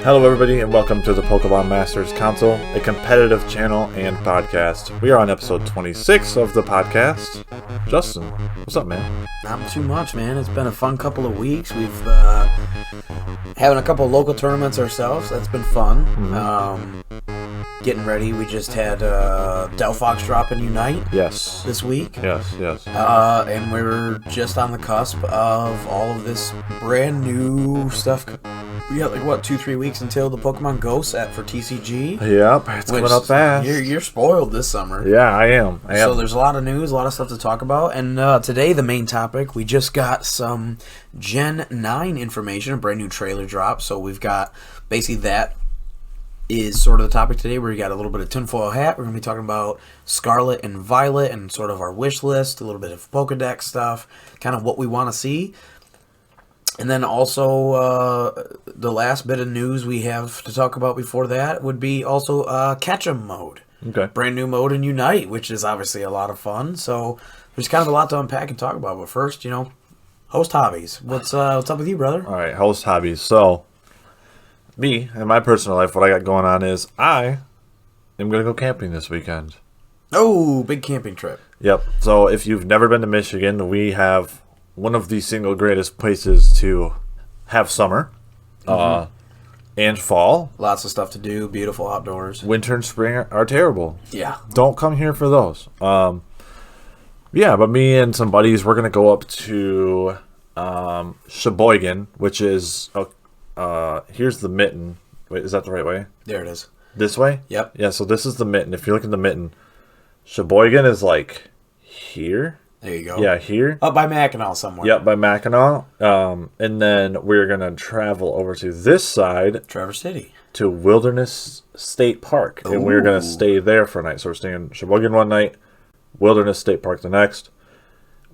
Hello everybody and welcome to the Pokemon Masters Council, a competitive channel and podcast. We are on episode 26 of the podcast. Justin, what's up, man? Not too much, man. It's been a fun couple of weeks. We've having a couple of local tournaments ourselves. That's been fun. Getting ready. We just had Delphox drop in Unite. Yes. This week. Yes. And we're just on the cusp of all of this brand new stuff. We got 2-3 weeks until the Pokemon Go set for TCG. Yep, it's coming up fast. You're spoiled this summer. Yeah, I am. So there's a lot of news, a lot of stuff to talk about. And today, the main topic, we just got some Gen 9 information, a brand new trailer drop. So we've got, basically that is sort of the topic today, where we got a little bit of tinfoil hat. We're going to be talking about Scarlet and Violet and sort of our wish list, a little bit of Pokedex stuff, kind of what we want to see. And then also, the last bit of news we have to talk about before that would be also Catch-em mode. Okay. Brand new mode in Unite, which is obviously a lot of fun. So there's kind of a lot to unpack and talk about. But first, host Hobbies. What's up with you, brother? All right, host Hobbies. So, me, in my personal life, what I got going on is I am going to go camping this weekend. Oh, big camping trip. Yep. So if you've never been to Michigan, we have one of the single greatest places to have summer and fall. Lots of stuff to do, beautiful outdoors. Winter and spring are terrible. Yeah. Don't come here for those. Yeah, but me and some buddies, we're going to go up to Sheboygan, which is, here's the mitten. Wait, is that the right way? There it is. This way? Yep. Yeah, so this is the mitten. If you look at the mitten, Sheboygan is like here. There you go. Yeah, here. Up by Mackinac somewhere. Yep, by Mackinac. And then we're going to travel over to this side. Traverse City. To Wilderness State Park. Ooh. And we're going to stay there for a night. So we're staying in Sheboygan one night, Wilderness State Park the next.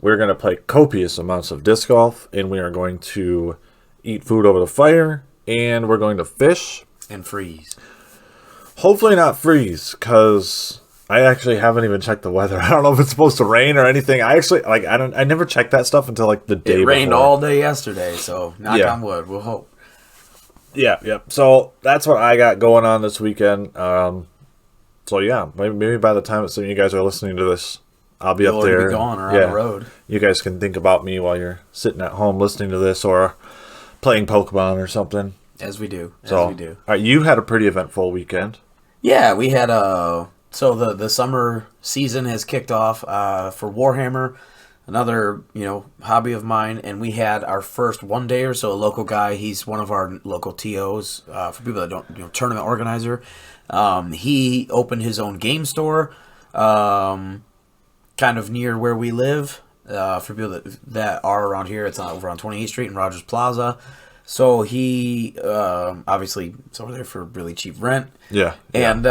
We're going to play copious amounts of disc golf. And we are going to eat food over the fire. And we're going to fish. And freeze. Hopefully not freeze, because I actually haven't even checked the weather. I don't know if it's supposed to rain or anything. I never checked that stuff until the day before. It rained all day yesterday, so knock on wood. We'll hope. Yeah. So that's what I got going on this weekend. So yeah, maybe by the time some of you guys are listening to this, I'll be up there. Be gone or on the road. You guys can think about me while you're sitting at home listening to this or playing Pokemon or something. As we do. All right, you had a pretty eventful weekend. Yeah, we had So the summer season has kicked off for Warhammer, another hobby of mine, and we had our first one-dayer. So a local guy, he's one of our local TOs. For people that don't, tournament organizer. He opened his own game store, kind of near where we live. For people that are around here, it's over on 28th Street in Rogers Plaza. So he obviously it's over there for really cheap rent. Yeah. And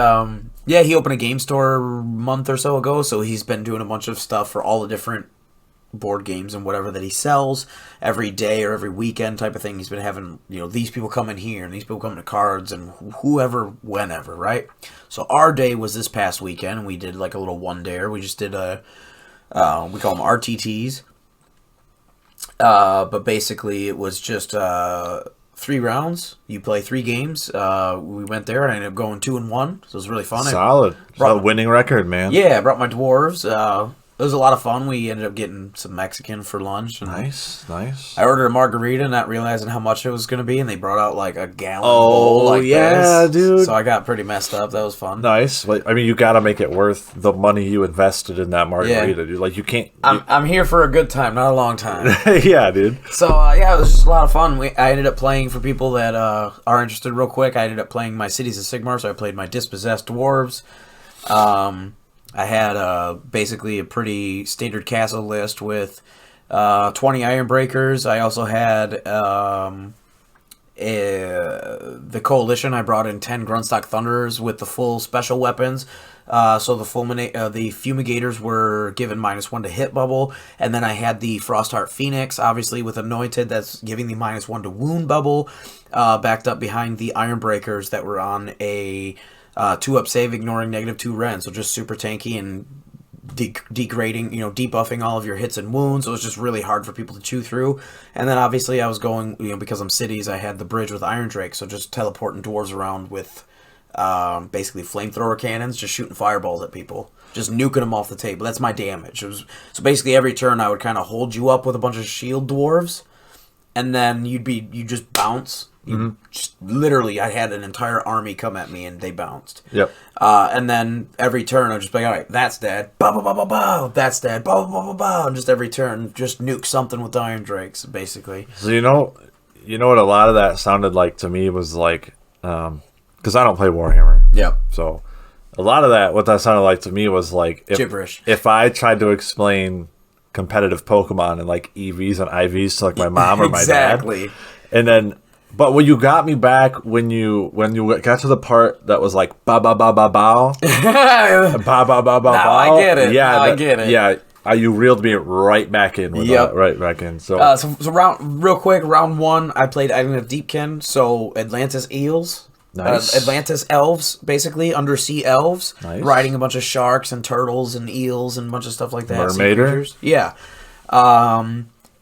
he opened a game store a month or so ago. So he's been doing a bunch of stuff for all the different board games and whatever that he sells every day or every weekend type of thing. He's been having these people come in here and these people come to cards and whoever, whenever, right? So our day was this past weekend, and we did a little one-dayer. We just did we call them RTTs. But basically it was just 3 rounds. You play 3 games. We went there and I ended up going 2-1. So it was really fun. Solid. Winning record, man. Yeah, I brought my dwarves. It was a lot of fun. We ended up getting some Mexican for lunch. And Nice. I ordered a margarita, not realizing how much it was going to be, and they brought out a gallon bowl this. Dude. So I got pretty messed up. That was fun. Nice. You got to make it worth the money you invested in that margarita, dude. You can't. I'm here for a good time, not a long time. Yeah, dude. So, it was just a lot of fun. I ended up playing, for people that are interested real quick, I ended up playing my Cities of Sigmar, so I played my Dispossessed Dwarves. I had basically a pretty standard castle list with 20 Iron Breakers. I also had the Coalition. I brought in 10 Grunstock Thunderers with the full special weapons. So the Fumigators were given -1 to hit bubble. And then I had the Frostheart Phoenix, obviously with Anointed, that's giving the -1 to wound bubble, backed up behind the Iron Breakers that were on a 2-up save, ignoring -2 rend. So just super tanky and degrading, debuffing all of your hits and wounds. It was just really hard for people to chew through. And then obviously I was going, because I'm cities, I had the bridge with Iron Drake, so just teleporting dwarves around with basically flamethrower cannons, just shooting fireballs at people, just nuking them off the table. That's my damage. So basically every turn I would kind of hold you up with a bunch of shield dwarves, and then you just bounce. Just literally, I had an entire army come at me and they bounced. Yep. And then every turn I'd just be like, all right, that's dead. Bow, bow, bow, bow, bow. That's dead. Bow, bow, bow, bow. And just every turn, just nuke something with the Iron Drakes, basically. So you know what a lot of that sounded like to me was like, because I don't play Warhammer. Yep. So a lot of that, what that sounded like to me was like gibberish. If I tried to explain competitive Pokemon and like EVs and IVs to like my mom or my dad, and then. But when you got me back, when you got to the part that was like ba ba ba ba bow, ba ba ba ba bow. I get it. Yeah, I get it. Yeah, you reeled me right back in. Right back in. So, real quick, round one, I played Island of Deepkin. So Atlantis eels, nice. Atlantis elves, basically undersea elves, nice. Riding a bunch of sharks and turtles and eels and a bunch of stuff like that. Mermaider. Yeah.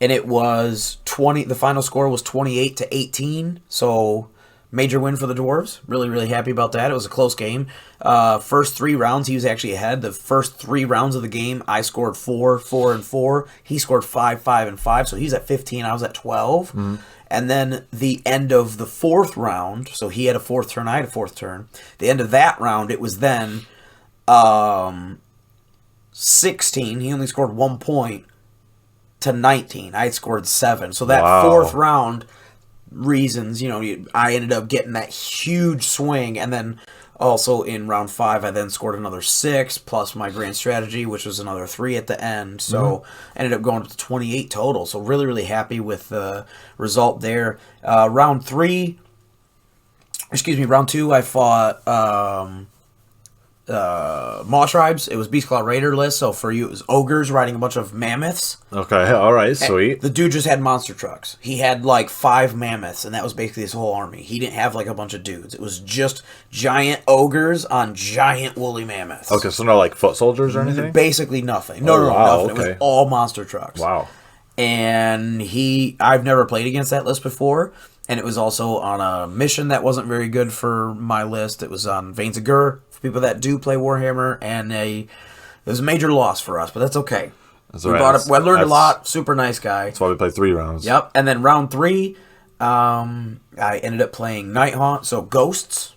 And it was 20. The final score was 28-18. So major win for the dwarves. Really, really happy about that. It was a close game. First 3 rounds, he was actually ahead. The first 3 rounds of the game, I scored 4, 4, and 4. He scored 5, 5, and 5. So he's at 15. I was at 12. Mm-hmm. And then the end of the 4th round. So he had a 4th turn. I had a 4th turn. The end of that round, it was then 16. He only scored 1 point. To 19. I had scored 7. So that 4th round reasons, I ended up getting that huge swing. And then also in round 5, I then scored another 6 plus my grand strategy, which was another 3 at the end. So I ended up going up to 28 total. So really, really happy with the result there. Round 2, I fought Maw Tribes. It was Beast Claw Raider list, so for you it was ogres riding a bunch of mammoths. Okay, alright, sweet. The dude just had monster trucks. He had like 5 mammoths, and that was basically his whole army. He didn't have like a bunch of dudes. It was just giant ogres on giant woolly mammoths. Okay, so no like foot soldiers or anything? Basically nothing. No, nothing. Okay. It was all monster trucks. Wow. And I've never played against that list before. And it was also on a mission that wasn't very good for my list. It was on Veins of Gur, for people that do play Warhammer, and it was a major loss for us, but that's okay. That's right. I learned a lot. Super nice guy. That's why we played 3 rounds. Yep. And then round 3, I ended up playing Night Haunt, so ghosts.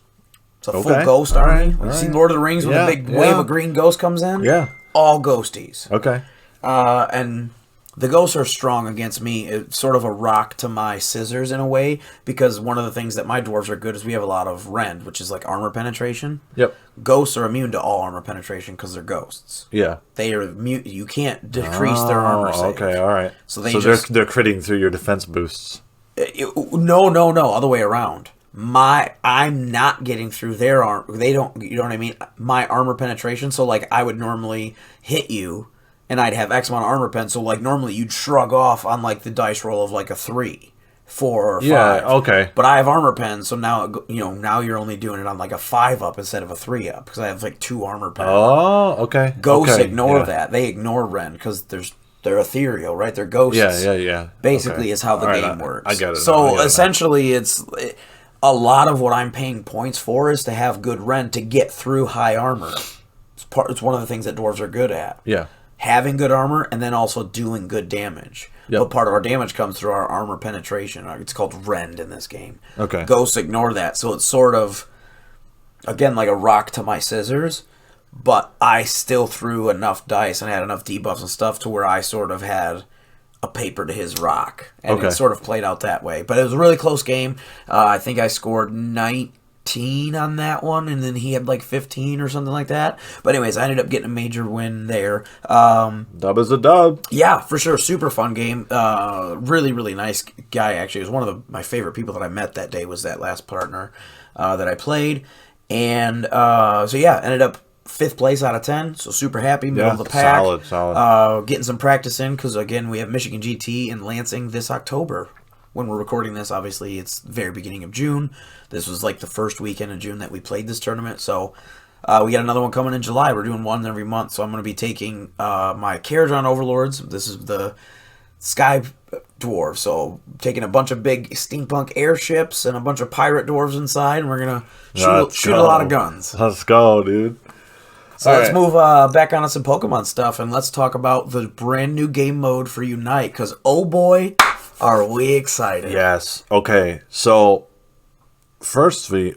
It's a full ghost army. You see Lord of the Rings when a big wave of green ghost comes in? Yeah. All ghosties. Okay. And the ghosts are strong against me. It's sort of a rock to my scissors in a way, because one of the things that my dwarves are good is we have a lot of rend, which is like armor penetration. Yep. Ghosts are immune to all armor penetration because they're ghosts. Yeah. They are immune. You can't decrease their armor save. Okay, all right. So they're critting through your defense boosts. No. Other way around. I'm not getting through their armor. They don't. You know what I mean? My armor penetration. So like I would normally hit you. And I'd have X amount of armor pen, so like normally you'd shrug off on like the dice roll of like a 3, 4, or 5. Yeah, okay. But I have armor pen, so now now you're only doing it on like a 5 up instead of a 3 up because I have like 2 armor pen. Oh, okay. Ghosts ignore that. They ignore Ren because they're ethereal, right? They're ghosts. Yeah. Basically, is how the game works. I get it. So essentially, it's a lot of what I'm paying points for is to have good Ren to get through high armor. It's one of the things that dwarves are good at. Yeah. Having good armor and then also doing good damage. Yep. But part of our damage comes through our armor penetration. It's called rend in this game. Okay. Ghosts ignore that. So it's sort of, again, like a rock to my scissors. But I still threw enough dice and had enough debuffs and stuff to where I sort of had a paper to his rock. And it sort of played out that way. But it was a really close game. I think I scored 19 on that one, and then he had like 15 or something like that. But anyways, I ended up getting a major win there. Dub is a dub. Yeah, for sure. Super fun game. Really, really nice guy, actually. It was one of my favorite people that I met that day was that last partner that I played. And so yeah, ended up 5th place out of 10, so super happy, middle of the pack. Solid. Getting some practice in, because again, we have Michigan GT in Lansing this October. When we're recording this, obviously, it's very beginning of June. This was like the first weekend of June that we played this tournament, so We got another one coming in July. We're doing one every month, so I'm going to be taking my Caradron Overlords. This is the Sky Dwarves, so taking a bunch of big steampunk airships and a bunch of pirate dwarves inside, and we're going to shoot a lot of guns. Let's go, dude. So let's move back on to some Pokemon stuff, and let's talk about the brand new game mode for Unite, because oh boy, are we excited. Yes. Okay, so firstly,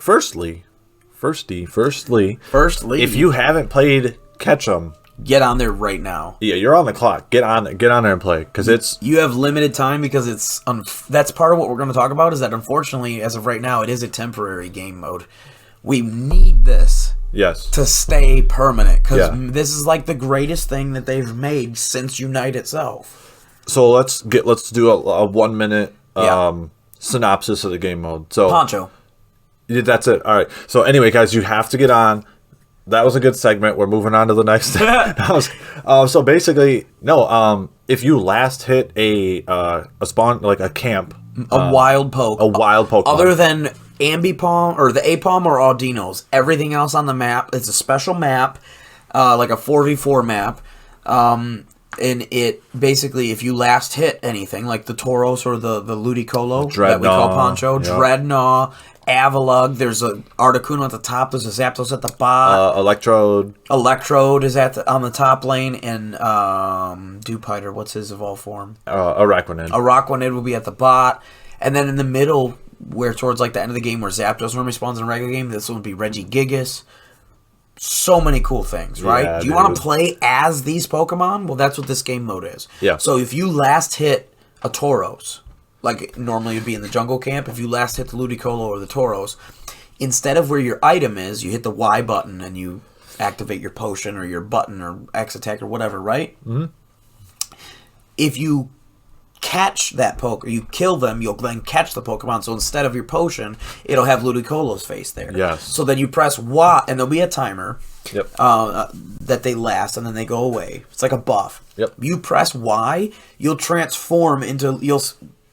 if you haven't played Catch 'em, get on there right now. Yeah, you're on the clock. Get on there and play, because you have limited time, because that's part of what we're going to talk about, is that unfortunately, as of right now, it is a temporary game mode. We need this to stay permanent, because this is like the greatest thing that they've made since Unite itself. So let's do a 1 minute synopsis of the game mode. So Poncho. Yeah, that's it. All right. So anyway, guys, you have to get on. That was a good segment. We're moving on to the next. So basically, if you last hit a spawn, like a camp, a wild Pokemon, other than Ambipom or the Apom or Audinos, everything else on the map, it's a special map, like a 4v4 map. And it basically, if you last hit anything, like the Tauros or the Ludicolo that we call Poncho, Dreadnought, Avalugg, there's a Articuno at the top, there's a Zapdos at the bottom. Electrode is on the top lane, and Dewpider, what's his evolved form? Araquanid will be at the bot. And then in the middle, where towards like the end of the game, where Zapdos normally spawns in a regular game, this one would be Regigigas. So many cool things, right? Yeah, do you want to play as these Pokemon? Well, that's what this game mode is. Yeah. So if you last hit a Tauros, like normally you'd be in the jungle camp, if you last hit the Ludicolo or the Tauros, instead of where your item is, you hit the Y button and you activate your potion or your button or X attack or whatever, right? Mm-hmm. If you catch that you kill them, you'll then catch the Pokemon. So instead of your potion, it'll have Ludicolo's face there. Yes. So then you press Y, and there'll be a timer that they last, and then they go away. It's like a buff. Yep. You press Y, you'll transform into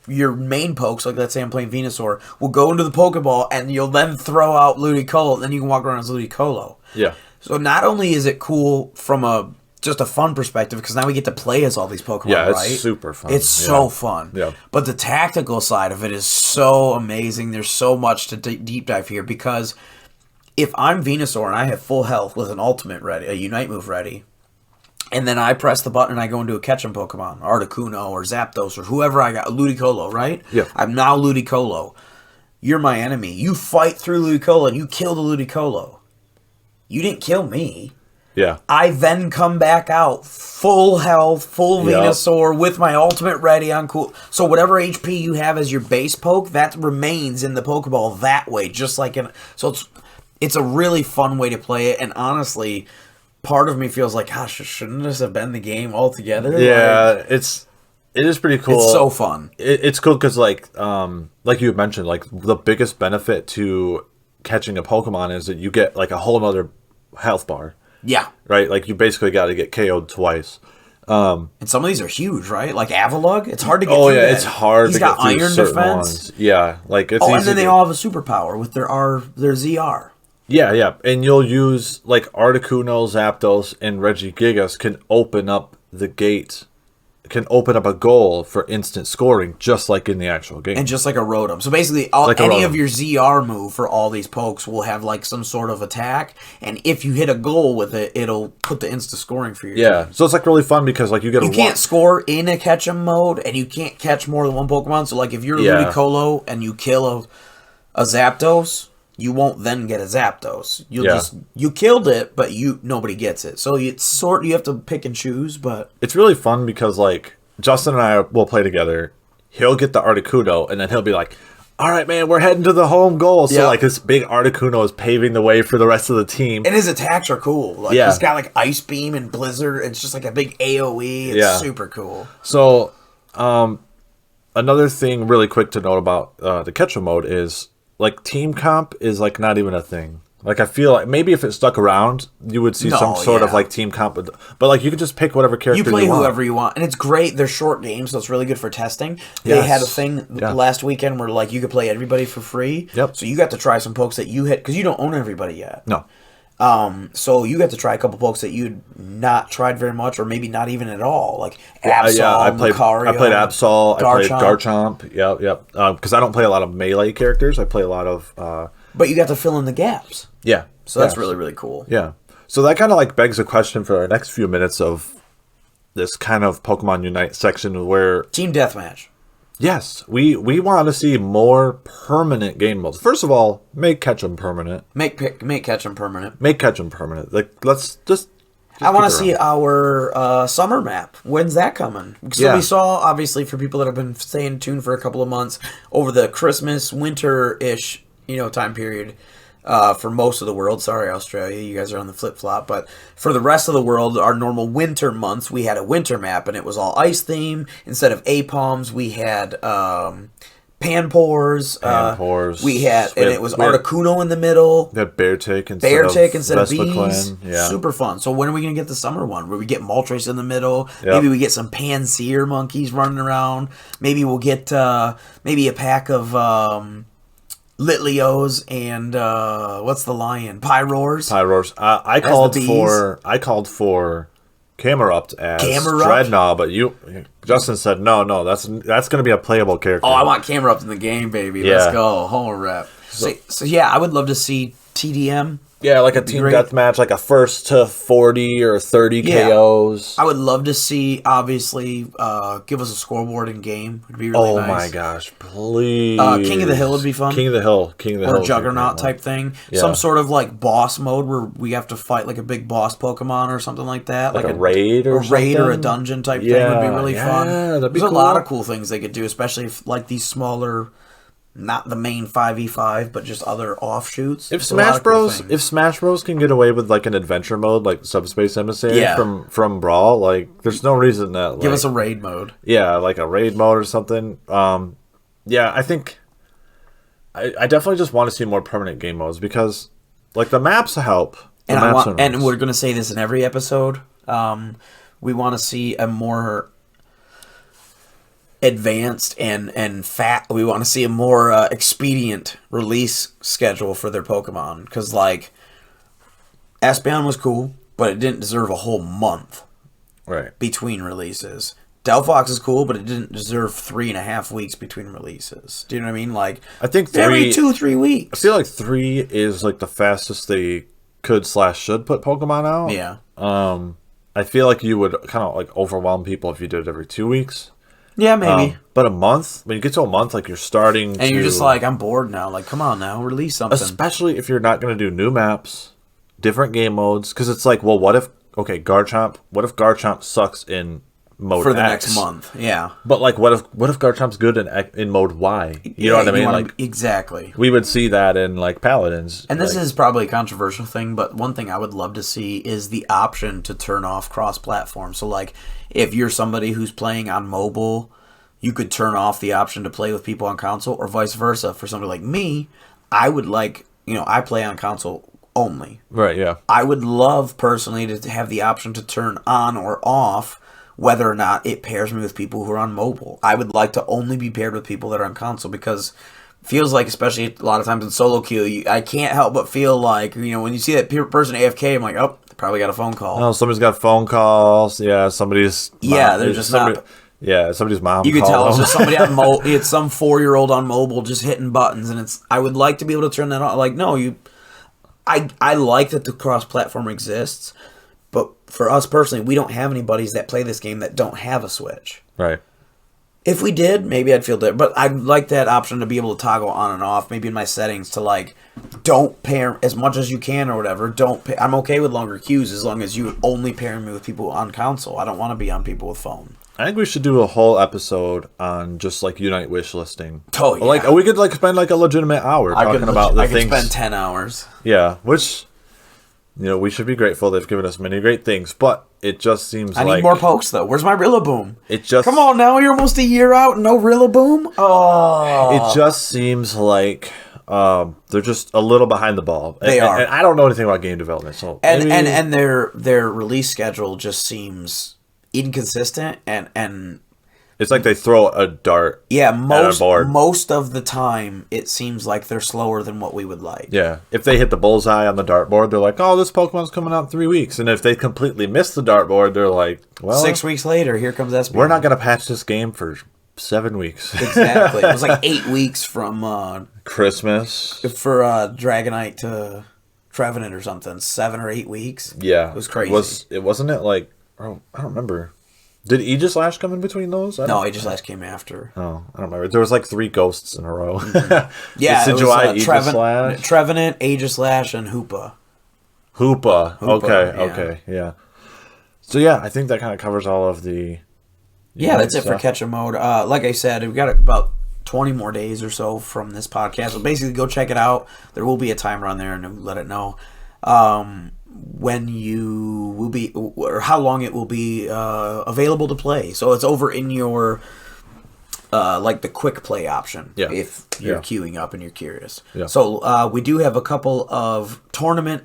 your main pokes, like let's say I'm playing Venusaur, will go into the Pokeball, and you'll then throw out Ludicolo, and then you can walk around as Ludicolo. Yeah. So not only is it cool from just a fun perspective, because now we get to play as all these Pokemon, right? It's super fun. It's so fun. Yeah. But the tactical side of it is so amazing. There's so much to deep dive here, because if I'm Venusaur and I have full health with an ultimate ready, a Unite move ready, and then I press the button and I go into a Catch 'em Pokemon, Articuno or Zapdos or whoever I got, Ludicolo, right? Yeah. I'm now Ludicolo. You're my enemy. You fight through Ludicolo and you kill the Ludicolo. You didn't kill me. Yeah. I then come back out full health, full Venusaur with my ultimate ready on cool. So whatever HP you have as your base poke, that remains in the Pokeball that way, just like so it's a really fun way to play it. And honestly, part of me feels like, gosh, shouldn't this have been the game altogether? Yeah, it is pretty cool. It's so fun. It's cool because like you mentioned, like the biggest benefit to catching a Pokemon is that you get like a whole other health bar. Yeah. Right? Like, you basically got to get KO'd twice. And some of these are huge, right? Like Avalugg, it's hard to get through. Oh, yeah, it's hard to get through He's got Iron Defense. Ones. Yeah, like, it's easy. And then they all have a superpower with their ZR. Yeah. And you'll use, like, Articuno, Zapdos, and Regigigas can open up the gate, can open up a goal for instant scoring, just like in the actual game. And just like a Rotom. So basically, any of your ZR move for all these pokes will have like some sort of attack, and if you hit a goal with it, it'll put the instant scoring for your team. So it's like really fun because like you can't score in a catch 'em mode, and you can't catch more than one Pokemon. So like if you're Ludicolo and you kill a Zapdos, you won't then get a Zapdos. You killed it, but nobody gets it. So you have to pick and choose, but it's really fun because like Justin and I will play together. He'll get the Articuno, and then he'll be like, "All right, man, we're heading to the home goal." So like this big Articuno is paving the way for the rest of the team. And his attacks are cool. Like he's got like Ice Beam and Blizzard. It's just like a big AoE. It's super cool. So another thing really quick to note about the Catch 'em mode is like team comp is like not even a thing. Like I feel like maybe if it stuck around, you would see some sort of like team comp, but like you could just pick whatever character you want. You play whoever you want, and it's great. They're short games, so it's really good for testing. They had a thing last weekend where like you could play everybody for free. Yep. So you got to try some pokes that you hit because you don't own everybody yet. No. So you got to try a couple pokes that you'd not tried very much, or maybe not even at all, like Absol, Absol, I played Absol, I played Garchomp. Garchomp. Yep. Because I don't play a lot of melee characters. I play a lot of. But you got to fill in the gaps. Yeah. So that's really, really cool. Yeah. So that kind of like begs a question for our next few minutes of this kind of Pokemon Unite section where Team Deathmatch. Yes, we want to see more permanent game modes. First of all, make Ketchum permanent. Make Ketchum permanent. Make Ketchum permanent. Like, let's just I want to see our summer map. When's that coming? So we saw, obviously, for people that have been staying tuned for a couple of months, over the Christmas, winter-ish, time period, for most of the world. Sorry, Australia, you guys are on the flip-flop. But for the rest of the world, our normal winter months, we had a winter map, and it was all ice theme. Instead of Apoms, we had Panpors. We had, and it was Articuno in the middle. We had Beartick instead of Bees. Yeah. Super fun. So when are we going to get the summer one? Where we get Moltres in the middle? Yep. Maybe we get some Panseer monkeys running around. Maybe we'll get maybe a pack of Litleos and what's the lion? Pyroars. I called for Camerupt as Dreadnought, but Justin said no. That's going to be a playable character. Oh, I want Camerupt in the game, baby. Yeah. Let's go, home rep. So yeah, I would love to see TDM. Yeah, like a team deathmatch, like a first to 40 or 30 KOs. I would love to see, obviously, give us a scoreboard in game. It'd be really nice. Oh my gosh, please. King of the Hill would be fun. King of the Hill. Or Juggernaut type thing. Yeah. Some sort of like boss mode where we have to fight like a big boss Pokemon or something like that. Like a raid or something? Raid or a dungeon type thing would be really fun. That'd be There's cool. a lot of cool things they could do, especially if like these smaller, not the main 5v5, but just other offshoots. If Smash Bros can get away with like an adventure mode, like Subspace Emissary from Brawl, like there's no reason that give us a raid mode. Yeah, like a raid mode or something. I think I definitely just want to see more permanent game modes because like the maps help. And we're gonna say this in every episode. We want to see a more advanced and fat. We want to see a more expedient release schedule for their Pokemon because like Espeon was cool, but it didn't deserve a whole month between releases. Delphox is cool, but it didn't deserve 3.5 weeks between releases. Do you know what I mean? Like I think every 2-3 weeks. I feel like 3 is like the fastest they could/should put Pokemon out. Yeah. I feel like you would kind of like overwhelm people if you did it every 2 weeks. Yeah, maybe. But a month, when you get to a month, like you're starting and you're just like, I'm bored now. Like, come on now, release something. Especially if you're not going to do new maps, different game modes, because it's like, well, what if Garchomp sucks in mode for the X next month? Yeah. But like, what if Garchomp's good in mode Y? You know what I mean? Like exactly. We would see that in like Paladins. And this is probably a controversial thing, but one thing I would love to see is the option to turn off cross-platform. So like, if you're somebody who's playing on mobile, you could turn off the option to play with people on console, or vice versa. For somebody like me, I would like, I play on console only. Right, yeah. I would love personally to have the option to turn on or off whether or not it pairs me with people who are on mobile. I would like to only be paired with people that are on console because it feels like, especially a lot of times in solo queue, I can't help but feel like, when you see that person AFK, I'm like, oh, they probably got a phone call. Oh, somebody's got phone calls. Yeah, somebody's mom. Yeah, they're just not. Yeah, somebody's mom. You can tell it's just somebody on mobile. It's some 4-year-old on mobile just hitting buttons, and I would like to be able to turn that on. Like, no, I like that the cross-platform exists, but for us personally, we don't have any buddies that play this game that don't have a Switch. Right. If we did, maybe I'd feel different. But I'd like that option to be able to toggle on and off, maybe in my settings to like, don't pair as much as you can or whatever. I'm okay with longer queues as long as you only pair me with people on console. I don't want to be on people with phone. I think we should do a whole episode on just like Unite Wishlisting. Oh yeah. Like we could like spend like a legitimate hour talking about the things. I could spend 10 hours. Yeah, which we should be grateful they've given us many great things, but it just seems like... I need more pokes, though. Where's my Rillaboom? It just... Come on, now you're almost a year out and no Rillaboom? Oh. It just seems like they're just a little behind the ball. They are. And I don't know anything about game development, so... And their release schedule just seems inconsistent and It's like they throw a dart. Yeah, at a board. most of the time it seems like they're slower than what we would like. Yeah, if they hit the bullseye on the dartboard, they're like, "Oh, this Pokemon's coming out in 3 weeks." And if they completely miss the dartboard, they're like, "Well, 6 weeks later, here comes SP. We're not going to patch this game for 7 weeks." Exactly. It was like 8 weeks from Christmas for Dragonite to Trevenant or something. 7 or 8 weeks. Yeah, it was crazy. Wasn't it like? Oh, I don't remember. Did Aegislash come in between those? No, Aegislash came after. Oh, I don't remember. There was like 3 ghosts in a row. Yeah, it was Aegislash, Trevenant, Aegislash, and Hoopa. Hoopa. Okay, yeah. okay, yeah. So yeah, I think that kind of covers all of the. Yeah, that's it for Catch a Mode. Like I said, we've got about 20 more days or so from this podcast. So basically, go check it out. There will be a timer on there, and we'll let it know when you will be, or how long it will be available to play. So it's over in your like the quick play option. Yeah. If you're queuing up and you're curious. Yeah. So we do have a couple of tournament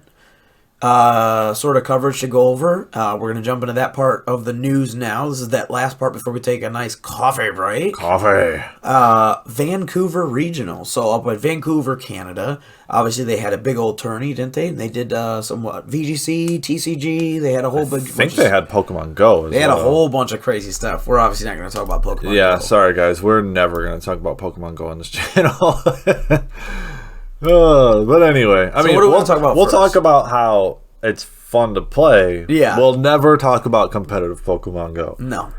sort of coverage to go over. We're going to jump into that part of the news now. This is that last part before we take a nice coffee break. Coffee. Vancouver Regionals. So up at Vancouver, Canada. Obviously, they had a big old tourney, didn't they? And they did some VGC, TCG. They had a whole big. I think they had Pokemon Go. They had a whole bunch of crazy stuff. We're obviously not going to talk about Pokemon Yeah, Go. sorry guys, we're never going to talk about Pokemon Go on this channel. But anyway, I mean, what do we want to talk about We'll first? talk about how it's fun to play. Yeah. We'll never talk about competitive Pokemon Go. No.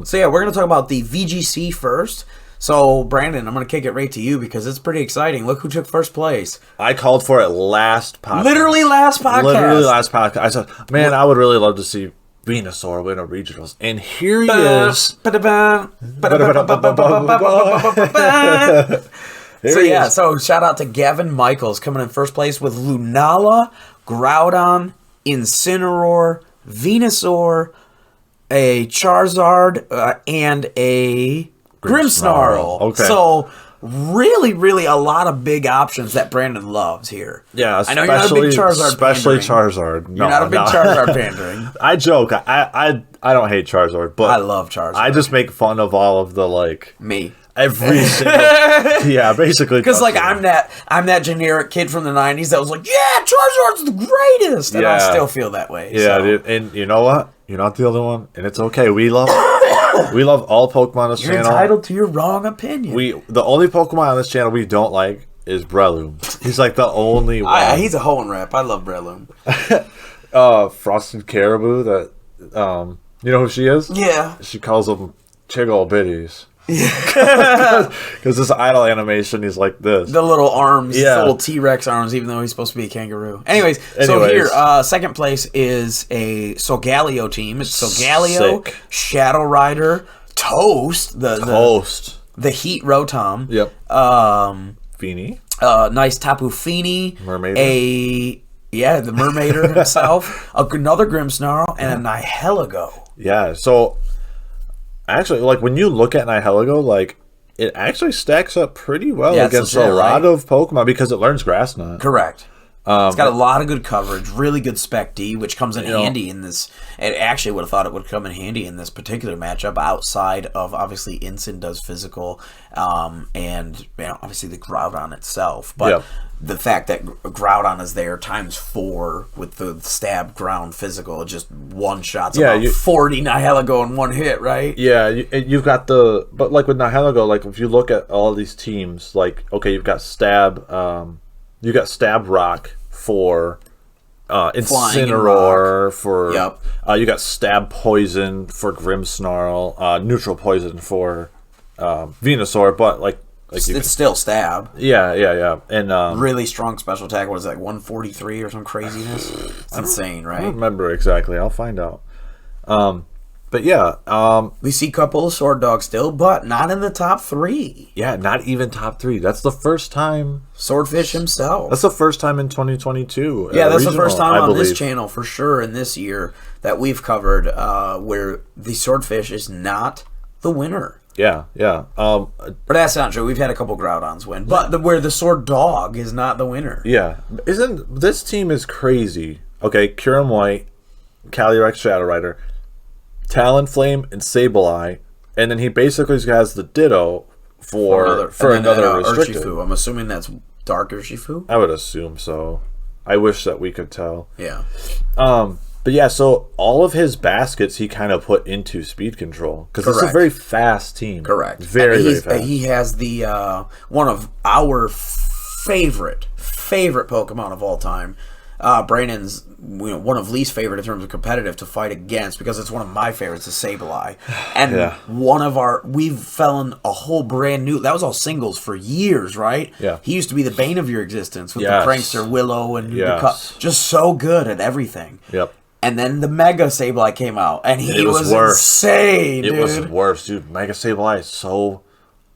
So yeah, we're going to talk about the VGC first. So Brandon, I'm going to kick it right to you because it's pretty exciting. Look who took first place. I called for it last podcast. Literally last podcast. I said, man, I would really love to see Venusaur win a regionals. And here he is. So shout out to Gavin Michaels coming in first place with Lunala, Groudon, Incineroar, Venusaur, a Charizard, and a Grimmsnarl. Okay. So really, really a lot of big options that Brandon loves here. Yeah, I know you're not a big Charizard especially pandering. Charizard. No, You're not a big Charizard pandering. I joke. I don't hate Charizard, but I love Charizard. I just make fun of all of the me. Every single yeah, basically because I'm that generic kid from the 90s that was like, yeah, Charizard's the greatest, and I still feel that way. Yeah, dude, and you know what? You're not the other one, and it's okay. We love all Pokemon on this channel. You're entitled to your wrong opinion. The only Pokemon on this channel we don't like is Breloom. He's like the only one. He's a hoe and rap. I love Breloom. Frosted Caribou. That you know who she is? Yeah. She calls them Chiggle Bitties. Yeah, because this idle animation, he's like this. The little arms, the little T-Rex arms, even though he's supposed to be a kangaroo. Anyways. So here, second place is a Solgaleo team. It's Solgaleo, Shadow Rider, Toast, the Heat Rotom. Yep. Feeny. Nice Tapu Fini. Mermaid. The Mermaider himself. Another Grimmsnarl and a Nihilego. Yeah. So. Actually, like when you look at Nihilego, like it actually stacks up pretty well against a lot of Pokemon because it learns Grass Knot. Correct. It's got a lot of good coverage, really good Spec D, which comes in handy in this. It actually would have thought it would come in handy in this particular matchup. Outside of obviously Incin does physical, and obviously the Groudon itself, but. The fact that Groudon is there times 4 with the stab ground physical, just one shots about 40 Nihilego in one hit, right? Yeah, you've got but like with Nihilego, like if you look at all these teams, like okay, you've got stab Rock for Incineroar for you got stab Poison for Grimmsnarl, neutral Poison for Venusaur, but like it's still stab. Yeah. And really strong special attack. What is that, 143 or some craziness? It's insane, right? I don't remember exactly. I'll find out. But yeah. We see a couple of Sword Dogs still, but not in the top 3. Yeah, not even top 3. That's the first time. Swordfish himself. That's the first time in 2022. Yeah, that's the first time on this channel for sure in this year that we've covered where the Swordfish is not the winner. Yeah. But that's not true. We've had a couple Groudons win, but where the Sword Dog is not the winner. Yeah, this team is crazy? Okay, Kyurem White, Calyrex Shadow Rider, Talonflame, and Sableye, And then he basically has the Ditto for another restricted. Urshifu. I'm assuming that's Dark Urshifu? I would assume so. I wish that we could tell. Yeah. But yeah, so all of his baskets he kind of put into speed control because it's a very fast team. Correct. Very fast. He has the one of our favorite Pokemon of all time. Brandon's one of least favorite in terms of competitive to fight against because it's one of my favorites, is Sableye. And we've fallen a whole brand new, that was all singles for years, right? Yeah. He used to be the bane of your existence with the prankster Willow and just so good at everything. Yep. And then the Mega Sableye came out, and he was insane, dude. It was worse, dude. Mega Sableye is so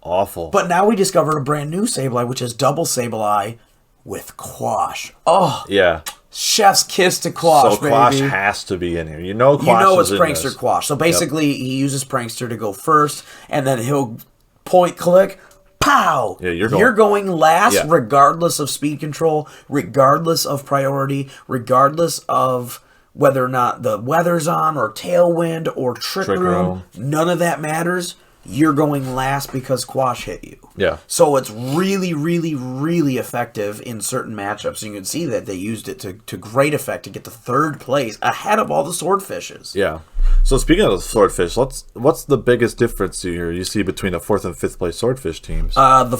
awful. But now we discovered a brand new Sableye, which is Double Sableye with Quash. Oh, yeah. Chef's kiss to Quash, so Quash has to be in here. You know Quash it's Prankster Quash. So basically, he uses Prankster to go first, and then he'll point click, pow! Yeah, you're going last, regardless of speed control, regardless of priority, regardless of whether or not the weather's on, or tailwind, or trick room. None of that matters. You're going last because Quash hit you. Yeah. So it's really, really, really effective in certain matchups. You can see that they used it to great effect to get to third place ahead of all the Swordfishes. Yeah. So speaking of the Swordfish, what's the biggest difference here you see between the 4th and 5th place Swordfish teams? The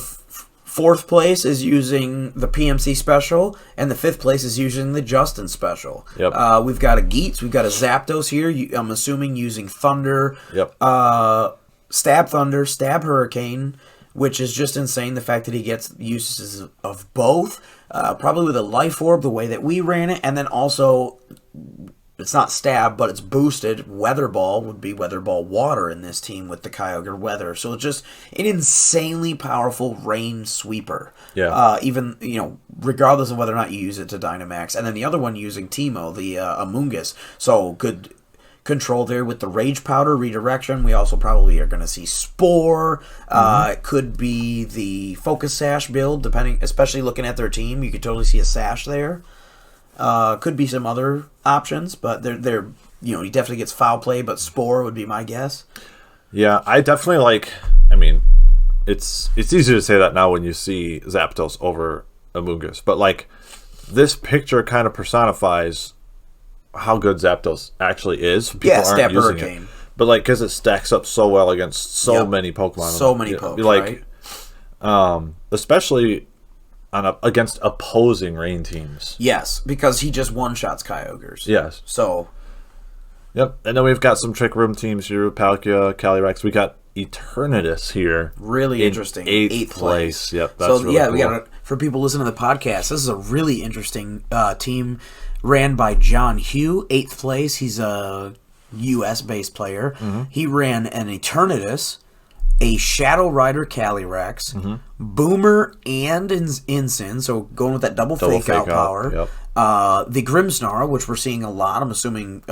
fourth place is using the PMC special, and the 5th place is using the Justin special. Yep. We've got a Geats, we've got a Zapdos here. I'm assuming using Thunder. Yep. Stab Thunder, Stab Hurricane, which is just insane. The fact that he gets uses of both, probably with a Life Orb, the way that we ran it, and then also, it's not Stab, but it's boosted. Weather Ball would be Weather Ball Water in this team with the Kyogre Weather. So it's just an insanely powerful rain sweeper. Yeah. Even, regardless of whether or not you use it to Dynamax. And then the other one using Teemo, the Amoonguss. So good control there with the Rage Powder redirection. We also probably are going to see Spore. It could be the Focus Sash build, especially looking at their team. You could totally see a Sash there. Could be some other options, but they're he definitely gets Foul Play, but Spore would be my guess. Yeah, I definitely it's easy to say that now when you see Zapdos over Amoonguss, but this picture kind of personifies how good Zapdos actually is. People aren't using it. But because it stacks up so well against so many Pokemon. So many Pokemon, right? Especially against opposing rain teams. Yes, because he just one-shots Kyogres. Yes. So. Yep. And then we've got some Trick Room teams here with Palkia, Calyrex. We got Eternatus here. Really interesting. 8th place. Yep. That's really cool. We got for people listening to the podcast, this is a really interesting team ran by John Hugh, 8th place. He's a U.S.-based player. Mm-hmm. He ran an Eternatus, a Shadow Rider Calyrex, Boomer, and Incin, so going with that double fake out power. Yep. The Grimmsnarl, which we're seeing a lot. I'm assuming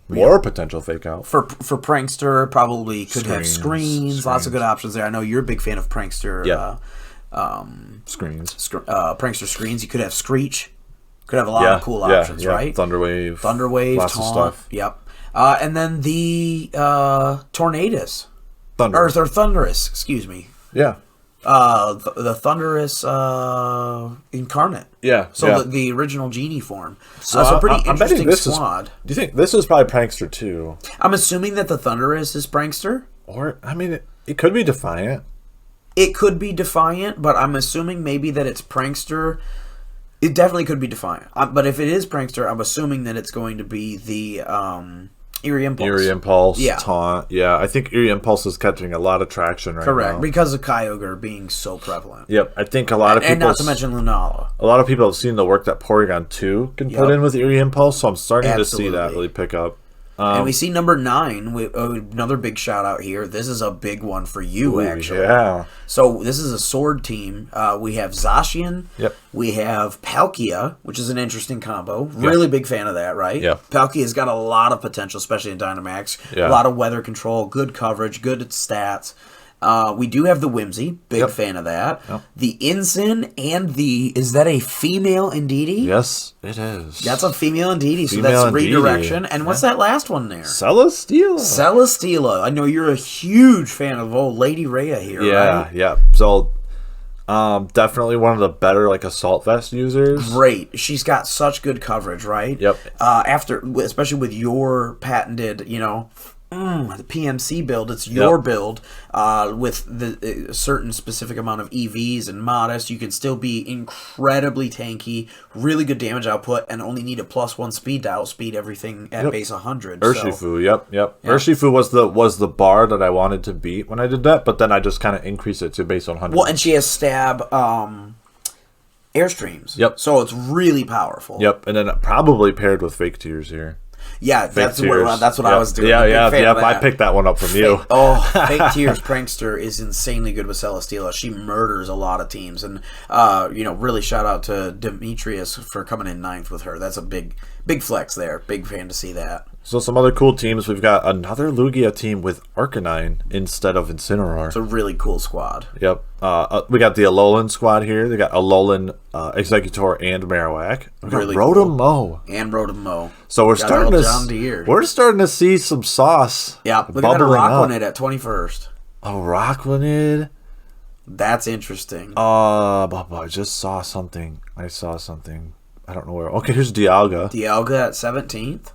more potential fake out for Prankster. Probably could have screens. Lots of good options there. I know you're a big fan of Prankster. Screens. Prankster screens. You could have Screech. Could have a lot of cool options, right? Thunderwave, lots of stuff. Yep. And then the Tornadus. Thunderous, excuse me. Yeah. The Thunderous incarnate. Yeah. So the original genie form. So it's a pretty interesting squad. Do you think this is probably Prankster too? I'm assuming that the Thunderous is Prankster. Or, it could be Defiant. It could be Defiant, but I'm assuming maybe that it's Prankster. It definitely could be Defiant. But if it is Prankster, I'm assuming that it's going to be the Eerie Impulse. Taunt. Yeah, I think Eerie Impulse is catching a lot of traction right now. Correct, because of Kyogre being so prevalent. Yep, I think a lot of people... And not to mention Lunala. A lot of people have seen the work that Porygon 2 can put in with Eerie Impulse, so I'm starting to see that really pick up. And we see number 9, another big shout out here. This is a big one for you, actually. Yeah. So this is a sword team. We have Zacian. Yep. We have Palkia, which is an interesting combo. Really big fan of that, right? Yeah. Palkia's got a lot of potential, especially in Dynamax. Yeah. A lot of weather control, good coverage, good stats. We do have the Whimsy. Big fan of that. The Ensign and the... Is that a female Indeedee? Yes, it is. That's a female Indeedee, so that's redirection. And what's that last one there? Celesteela. Celesteela. I know you're a huge fan of old Lady Rhea here, right? Yeah. So, definitely one of the better, like, Assault Vest users. Great. She's got such good coverage, right? Yep. Especially with your patented, the PMC build, it's your build with the certain specific amount of EVs and modest. You can still be incredibly tanky, really good damage output, and only need a +1 speed to outspeed everything at base 100. Urshifu, yep. Urshifu was the bar that I wanted to beat when I did that, but then I just kind of increased it to base 100. Well, and she has stab airstreams. Yep. So it's really powerful. Yep, and then probably paired with Fake Tears here. Yeah, that's what I was doing. Yeah. I picked that one up from you. Fake Tears Prankster is insanely good with Celesteela. She murders a lot of teams, and really shout out to Demetrius for coming in 9th with her. That's a big flex there. Big fan to see that. So some other cool teams. We've got another Lugia team with Arcanine instead of Incineroar. It's a really cool squad. Yep. We got the Alolan squad here. They got Alolan, Executor, and Marowak. We got Really Rotom-Mow. And Rotom-Mow. So we're starting to see some sauce. Yeah, look at that Rockwanid at 21st. A Rockwanid. That's interesting. I just saw something. I don't know where. Okay, here's Dialga. Dialga at 17th.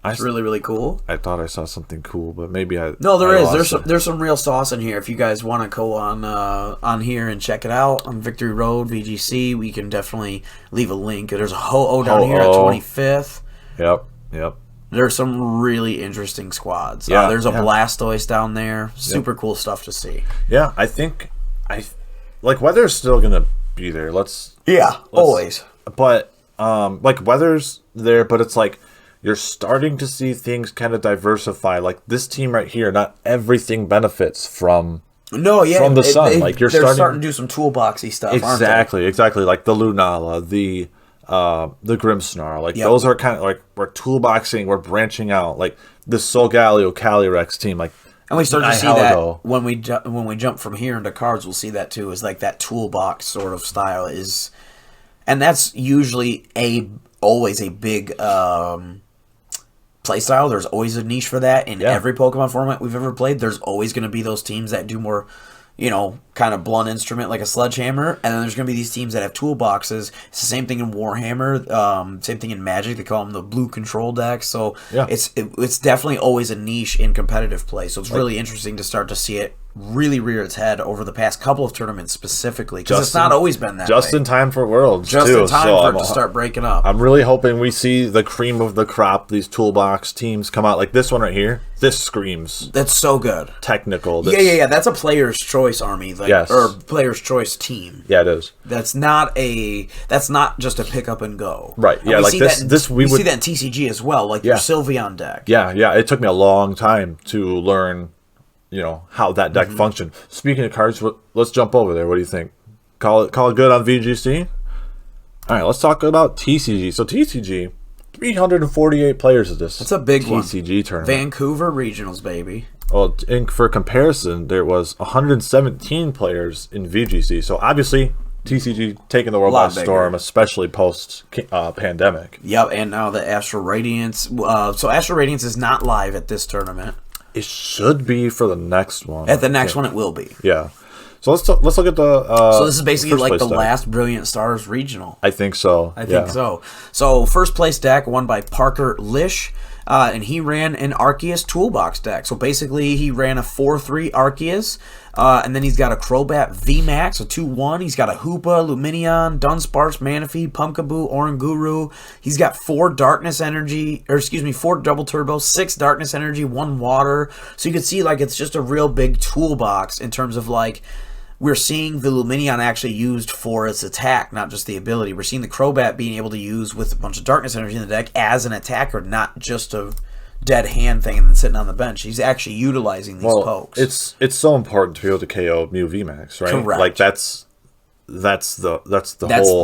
It's really, really cool. I thought I saw something cool, but maybe I... No, there is. There's some real sauce in here. If you guys want to go on here and check it out on Victory Road VGC, we can definitely leave a link. There's a Ho-Oh down here at 25th. Yep. There's some really interesting squads. Yeah, there's a Blastoise down there. Super cool stuff to see. Yeah, I think... Weather's still going to be there. Always. But, Weather's there, but it's like... You're starting to see things kind of diversify. Like this team right here, not everything benefits from from the sun. They're starting to do some toolboxy stuff. Exactly. Like the Lunala, the Grimmsnarl. Those are kind of like we're toolboxing, we're branching out. Like the Solgaleo Calyrex team. And we start to see that when we jump from here into cards, we'll see that too. Is like that toolbox sort of style is, and that's usually always a big playstyle. There's always a niche for that in every Pokemon format we've ever played. There's always going to be those teams that do more, kind of blunt instrument like a sledgehammer, and then there's going to be these teams that have toolboxes. It's the same thing in Warhammer, same thing in Magic. They call them the blue control decks. So it's definitely always a niche in competitive play. So it's really interesting to start to see it really rear its head over the past couple of tournaments specifically, because it's not always been that just way. in time for Worlds, just in time for it to start breaking up. I'm really hoping we see the cream of the crop, these toolbox teams come out. Like this one right here, this screams that's so good technical. That's a player's choice army, or player's choice team. It is. That's not just a pick up and go, right? And we see that in TCG as well, like your Sylveon deck. It took me a long time to learn how that deck functioned. Speaking of cards, let's jump over there. What do you think? Call it good on VGC? All right, let's talk about TCG. So TCG, 348 players of this. That's a big TCG tournament. Vancouver Regionals, baby. Well, for comparison, there was 117 players in VGC. So obviously, TCG taking the world by storm, especially post pandemic. Yep, and now the Astral Radiance. So Astral Radiance is not live at this tournament. It should be for the next one. At the next one, it will be. Yeah. So let's look at the. So this is basically like the last Brilliant Stars regional. I think so. I think so. So first place deck won by Parker Lish, and he ran an Arceus Toolbox deck. So basically, he ran a 4-3 Arceus, and then he's got a Crobat VMAX, a 2-1. He's got a Hoopa, Lumineon, Dunsparce, Manaphy, Pumpkaboo, Oranguru. He's got 4 Double Turbo, 6 Darkness Energy, 1 Water. So you can see it's just a real big toolbox in terms of we're seeing the Lumineon actually used for its attack, not just the ability. We're seeing the Crobat being able to use with a bunch of Darkness Energy in the deck as an attacker, not just a dead hand thing and then sitting on the bench. He's actually utilizing these pokes. It's so important to be able to KO Mew VMAX, right? Correct. That's the whole.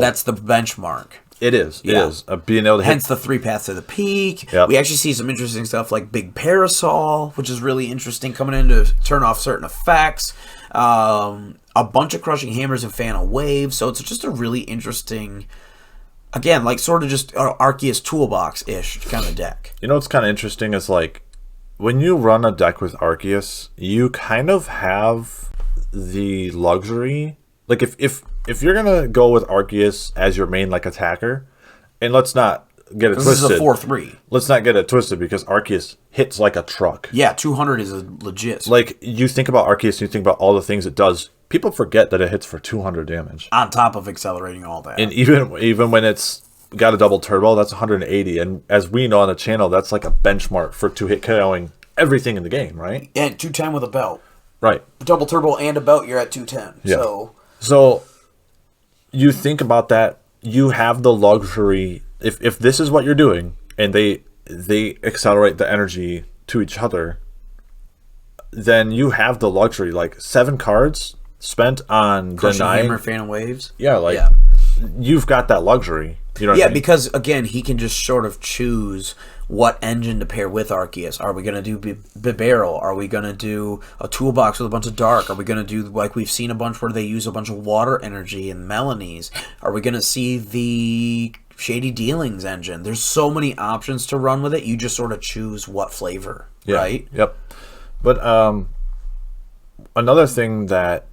That's the benchmark. It is. Yeah. It is. Being able to Hence the 3 paths to the peak. Yep. We actually see some interesting stuff like Big Parasol, which is really interesting, coming in to turn off certain effects. A bunch of Crushing Hammers and Fan of Waves. So it's just a really interesting, again, like sort of just Arceus Toolbox-ish kind of deck. You know what's kind of interesting is like when you run a deck with Arceus, you kind of have the luxury. Like if you're gonna go with Arceus as your main like attacker, and let's not get it twisted. This is a 4/3. Let's not get it twisted because Arceus hits like a truck. Yeah, 200 is a legit. Like you think about Arceus, you think about all the things it does. People forget that it hits for 200 damage on top of accelerating all that. and even when it's got a double turbo, that's 180. And as we know on the channel, that's like a benchmark for 2-hit KOing everything in the game, right? And 210 with a belt. Right. Double turbo and a belt, you're at 210. Yeah. So you think about that, you have the luxury, if this is what you're doing, and they accelerate the energy to each other, then you have the luxury, like 7 cards spent on Crushing denying. Hammer, Fan of Waves. Yeah, like you've got that luxury. You know what I mean? Because again, he can just sort of choose what engine to pair with Arceus. Are we going to do Bibarel? Are we going to do a toolbox with a bunch of dark? Are we going to do, like we've seen a bunch where they use a bunch of water energy and Melanies? Are we going to see the Shady Dealings engine? There's so many options to run with it. You just sort of choose what flavor, right? Yep. But another thing that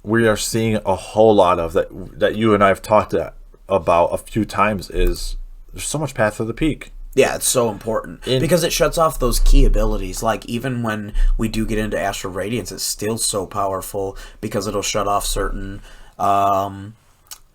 we are seeing a whole lot of that you and I have talked about a few times is there's so much Path to the Peak. Yeah, it's so important because it shuts off those key abilities. Like even when we do get into Astral Radiance, it's still so powerful because it'll shut off certain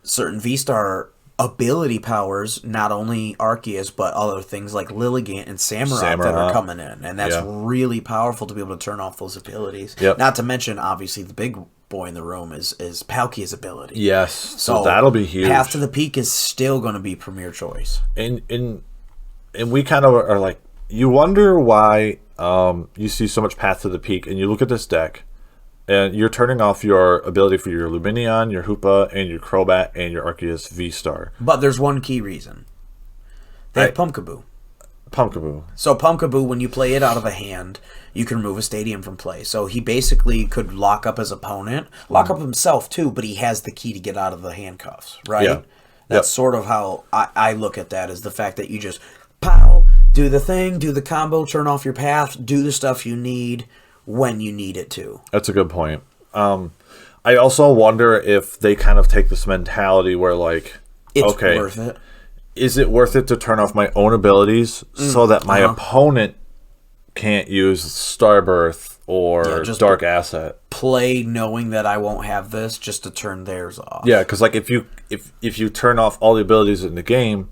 V-Star ability powers, not only Arceus but other things like Lilligant and Samurott that are coming in, and that's really powerful to be able to turn off those abilities. Yep. Not to mention, obviously, the big boy in the room is Palkia's ability. Yes, so that'll be huge. Path to the Peak is still going to be premier choice. And we kind of are like, you wonder why you see so much Path to the Peak, and you look at this deck, and you're turning off your ability for your Luminion, your Hoopa, and your Crobat, and your Arceus V-Star. But there's one key reason. They have Pumpkaboo. So Pumpkaboo, when you play it out of a hand, you can remove a stadium from play. So he basically could lock up his opponent, lock up himself too, but he has the key to get out of the handcuffs, right? Yeah. That's sort of how I look at that, is the fact that you just, pow, do the thing, do the combo, turn off your path, do the stuff you need when you need it to. That's a good point. I also wonder if they kind of take this mentality where like, it's worth it. Is it worth it to turn off my own abilities so that my opponent can't use Starbirth or just Dark Asset? Play knowing that I won't have this just to turn theirs off. Yeah, because like if you turn off all the abilities in the game,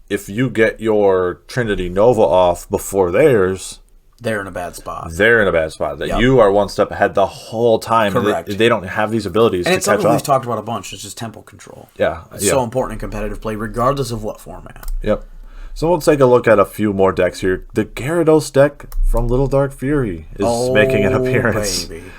if you get your Trinity Nova off before theirs, they're in a bad spot. That you are one step ahead the whole time. Correct. They don't have these abilities and to it's catch something up. We've talked about a bunch. It's just tempo control. Yeah. It's so important in competitive play, regardless of what format. Yep. So we'll take a look at a few more decks here. The Gyarados deck from Little Dark Fury is making an appearance. Baby.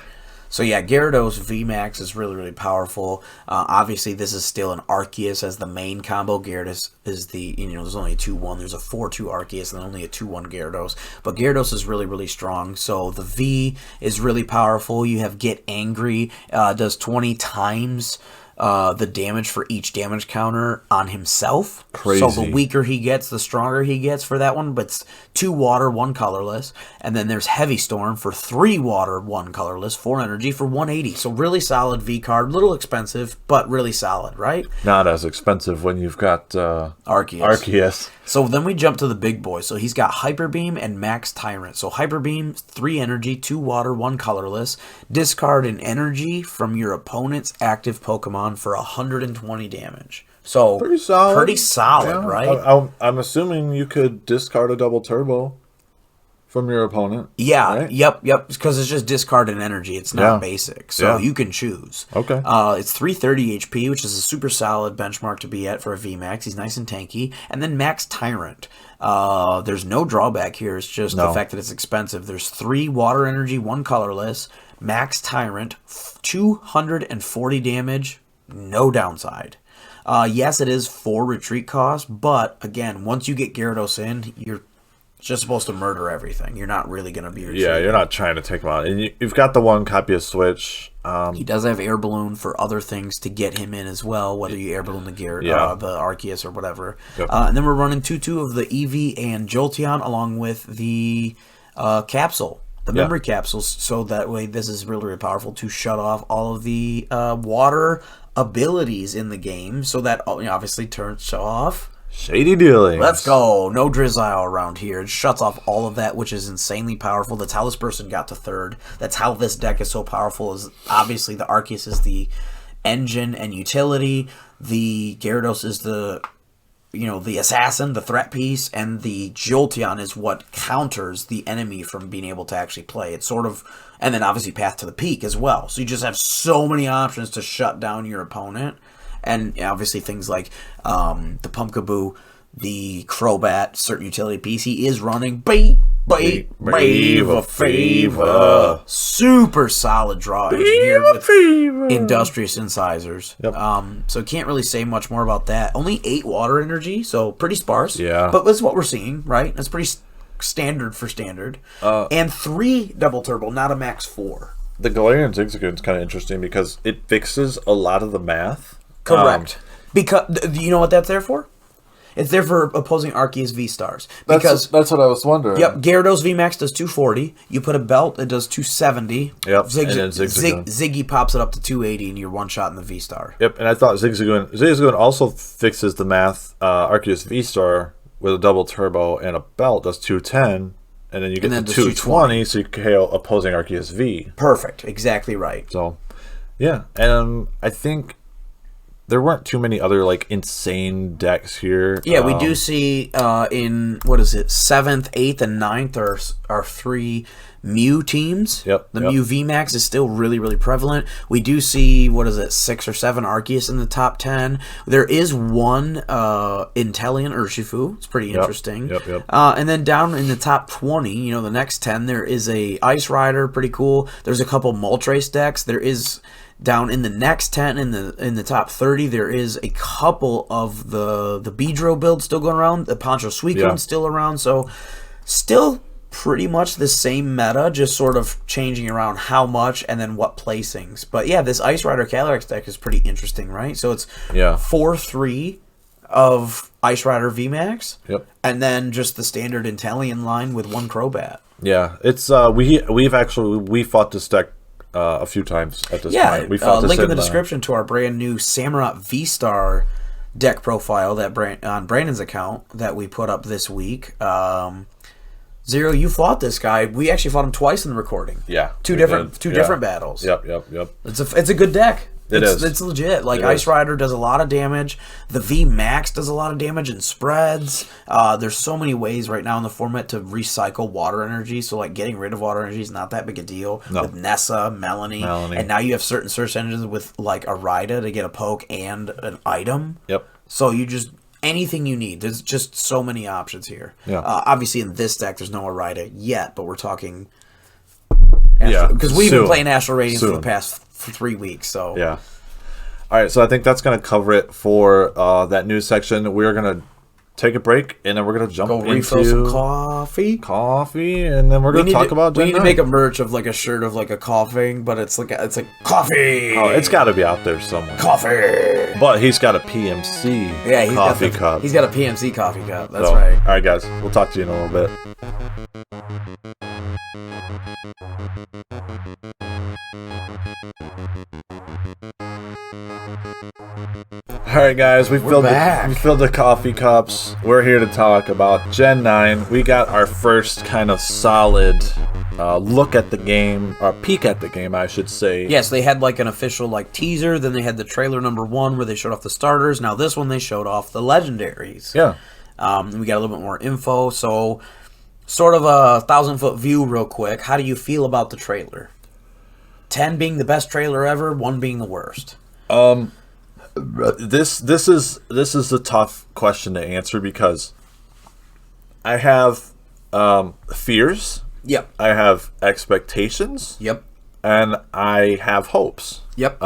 So yeah, Gyarados VMAX is really, really powerful. Obviously, this is still an Arceus as the main combo. Gyarados is the, there's only a 2-1. There's a 4-2 Arceus and only a 2-1 Gyarados. But Gyarados is really, really strong. So the V is really powerful. You have Get Angry, does 20 times the damage for each damage counter on himself. Crazy. So the weaker he gets, the stronger he gets for that one. But it's 2 water, 1 colorless. And then there's Heavy Storm for 3 water, 1 colorless, 4 energy for 180. So really solid V card. Little expensive, but really solid, right? Not as expensive when you've got Arceus. So then we jump to the big boy. So he's got Hyper Beam and Max Tyrant. So Hyper Beam, 3 energy, 2 water, 1 colorless. Discard an energy from your opponent's active Pokemon for 120 damage. So pretty solid, right? I'm assuming you could discard a double turbo from your opponent. Yeah, right? Yep. Because it's just discard an energy. It's not basic, so you can choose. Okay. It's 330 HP, which is a super solid benchmark to be at for a VMAX. He's nice and tanky. And then Max Tyrant. There's no drawback here. It's just the fact that it's expensive. There's 3 water energy, 1 colorless. Max Tyrant, 240 damage, no downside. Yes, it is 4 retreat costs, but again, once you get Gyarados in, you're just supposed to murder everything. You're not really going to be retreating. Yeah, you're not trying to take him out. And you've got the one copy of Switch. He does have Air Balloon for other things to get him in as well, whether you Air Balloon the the Arceus or whatever. Yep. And then we're running 2-2 of the Eevee and Jolteon along with the capsule, the memory capsules, so that way this is really, really powerful to shut off all of the water abilities in the game, so that obviously turns off Shady dealings. Let's go. No Drizzile around here. It shuts off all of that, which is insanely powerful. That's how this person got to 3rd. That's how this deck is so powerful. Is obviously the Arceus is the engine and utility. The Gyarados is the assassin, the threat piece, and the Jolteon is what counters the enemy from being able to actually play. It's sort of, and then obviously Path to the Peak as well. So you just have so many options to shut down your opponent. And obviously things like the Pumpkaboo, the Crobat, certain utility piece. He is running Brave a Favor. Super solid draw here with Industrious Incisors. Yep. So can't really say much more about that. Only 8 water energy, so pretty sparse. Yeah. But that's what we're seeing, right? That's pretty standard for standard. And 3 double turbo, not a max 4. The Galarian Zigzagoon is kind of interesting because it fixes a lot of the math. Correct. Because you know what that's there for? It's there for opposing Arceus V-Stars. Because that's what I was wondering. Yep, Gyarados VMAX does 240. You put a belt, it does 270. Yep, and then Ziggy pops it up to 280, and you're one shot in the V-Star. Yep, and I thought Zigzagoon also fixes the math. Arceus V-Star with a double turbo and a belt does 210, and then you get to 220, so you can KO opposing Arceus V. Perfect, exactly right. So, yeah, and I think there weren't too many other insane decks here. Yeah, we do see in 7th, 8th, and 9th are 3 Mew teams. Yep. Mew VMAX is still really, really prevalent. We do see 6 or 7 Arceus in the top 10. There is one Inteleon Urshifu. It's pretty interesting. Yep. And then down in the top 20, the next 10, there is a Ice Rider, pretty cool. There's a couple Moltres decks. There is down in the next 10, in the top 30, there is a couple of the Beedrill build still going around. The Poncho Suicune's still around. So still pretty much the same meta, just sort of changing around how much and then what placings. But yeah, this Ice Rider Calyrex deck is pretty interesting, right? So it's 4-3 of Ice Rider VMAX. Yep. And then just the standard Inteleon line with 1 Crobat. Yeah, it's we fought this deck a few times at this point. We fought this link in the description to our brand new Samurott V-Star deck profile on Brandon's account that we put up this week. Zero, you fought this guy. We actually fought him twice in the recording. Yeah, two different battles. Yep. It's a good deck. It's legit. Ice Rider does a lot of damage. The V Max does a lot of damage and spreads. There's so many ways right now in the format to recycle water energy. So getting rid of water energy is not that big a deal. No. With Nessa, Melanie, and now you have certain search engines with Arida to get a poke and an item. Yep. So you just anything you need. There's just so many options here. Yeah. Obviously in this deck there's no Arida yet, but we're talking. Because we've been playing Astral Radiance for the past 3 weeks. So yeah. All right, so I think that's going to cover it for that news section. We're going to take a break, and then we're going to jump into refill some coffee, and then we're going to talk about Gen 9. We need to make a merch of a shirt of a coughing, but it's like coffee. Oh, it's got to be out there somewhere. Coffee. But he's got a PMC coffee cup. He's got a PMC coffee cup. That's right. All right, guys. We'll talk to you in a little bit. All right, guys, we filled the coffee cups. We're here to talk about Gen 9. We got our first kind of solid look at the game, or peek at the game, I should say. Yes, they had an official teaser. Then they had the trailer number 1 where they showed off the starters. Now this one they showed off the legendaries. Yeah. We got a little bit more info. So, sort of a 1,000-foot view, real quick. How do you feel about the trailer? 10 being the best trailer ever, 1 being the worst. This is a tough question to answer because I have fears. Yep. I have expectations. Yep. And I have hopes. Yep.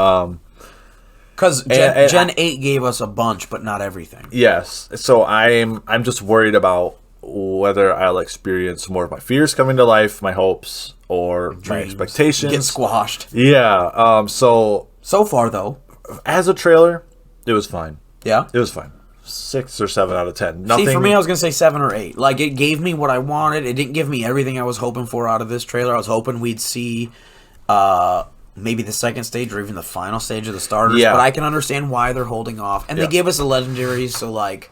Because Gen 8 gave us a bunch, but not everything. Yes. So I'm just worried about whether I'll experience more of my fears coming to life, my hopes, or my expectations. Get squashed. Yeah. So far, though. As a trailer, it was fine. Yeah? It was fine. 6 or 7 out of 10. Nothing. See, for me, I was going to say 7 or 8. Like, it gave me what I wanted. It didn't give me everything I was hoping for out of this trailer. I was hoping we'd see maybe the second stage or even the final stage of the starters. Yeah. But I can understand why they're holding off. And they gave us a legendary, so, like,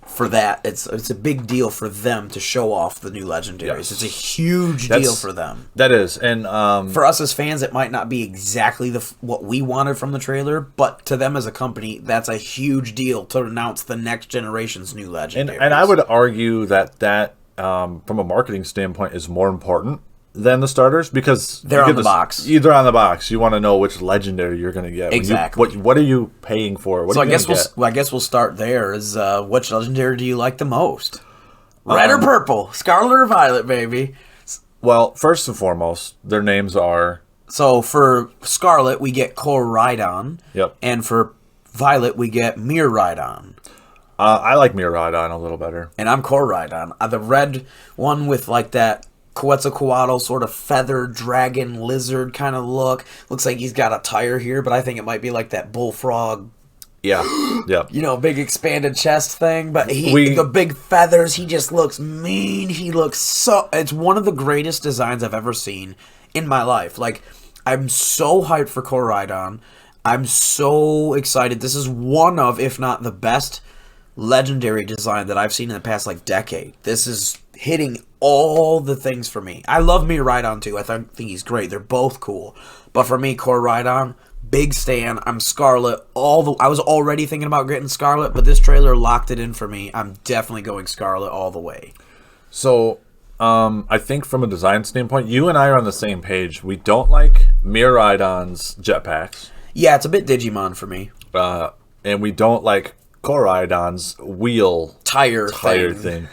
for that, it's a big deal for them to show off the new legendaries. Yes. It's a huge deal for them. That is. And for us as fans, it might not be exactly what we wanted from the trailer, but to them as a company, that's a huge deal to announce the next generation's new legendaries. And I would argue that from a marketing standpoint is more important than the starters, because they're on the box. They're on the box. You want to know which legendary you're going to get. Exactly. What are you paying for? I guess we'll start there. Is which legendary do you like the most? Red or purple? Scarlet or Violet, baby? Well, first and foremost, their names are. So for Scarlet, we get Koraidon. Yep. And for Violet, we get Miraidon. I like Miraidon a little better. And I'm Koraidon. The red one with like that Quetzalcoatl sort of feather dragon lizard kind of look. Looks like he's got a tire here, but I think it might be like that bullfrog. Yeah. Big expanded chest thing. But the big feathers, he just looks mean. He looks it's one of the greatest designs I've ever seen in my life. Like, I'm so hyped for Koraidon. I'm so excited. This is one of, if not the best legendary design that I've seen in the past decade. This is hitting all the things for me. I love Miraidon too. I think he's great. They're both cool. But for me, Koraidon, big stan. I'm Scarlet. I was already thinking about getting Scarlet, but this trailer locked it in for me. I'm definitely going Scarlet all the way. So, I think from a design standpoint, you and I are on the same page. We don't like Miraidon's jetpacks. Yeah, it's a bit Digimon for me. And we don't like Koraidon's wheel tire thing.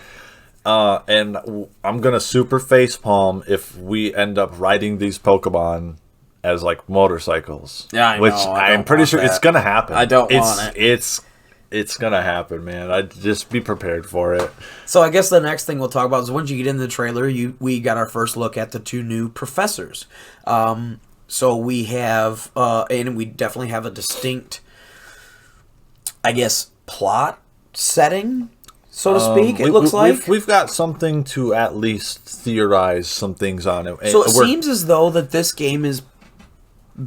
And I'm going to super facepalm if we end up riding these Pokemon as motorcycles. Yeah, I know. Which I'm pretty sure it's going to happen. I don't want it. It's going to happen, man. I'd just be prepared for it. So I guess the next thing we'll talk about is once you get into the trailer, we got our first look at the 2 new professors. So we have, and we definitely have a distinct, I guess, plot setting, so to speak. It looks like we've got something to at least theorize some things on it. So it seems as though that this game is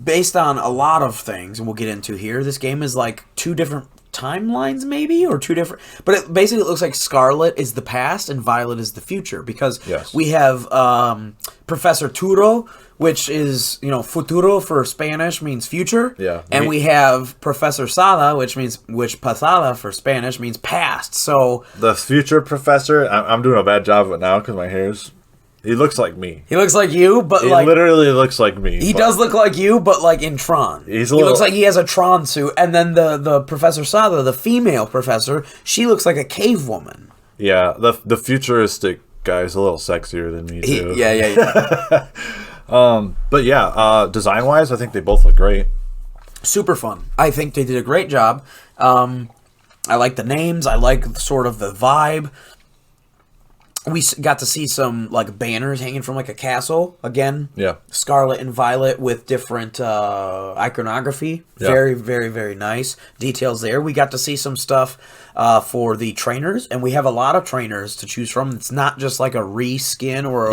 based on a lot of things, and we'll get into here. This game is 2 different timelines, maybe, or 2 different. But it basically looks like Scarlet is the past and Violet is the future, because we have Professor Turo, which is, futuro for Spanish means future. Yeah. And we have Professor Sada, which pasada for Spanish means past. So the future professor, I'm doing a bad job of it now because my hair's. He looks like me. He looks like you, but he literally looks like me. He does look like you, but in Tron. He looks like he has a Tron suit. And then the Professor Sada, the female professor, she looks like a cave woman. Yeah, the futuristic guy is a little sexier than me too. Yeah. But yeah, design-wise, I think they both look great. Super fun. I think they did a great job. I like the names. I like sort of the vibe. We got to see some banners hanging from a castle again. Yeah, Scarlet and Violet with different iconography. Yeah. Very, very, very nice details there. We got to see some stuff for the trainers, and we have a lot of trainers to choose from. It's not just a reskin or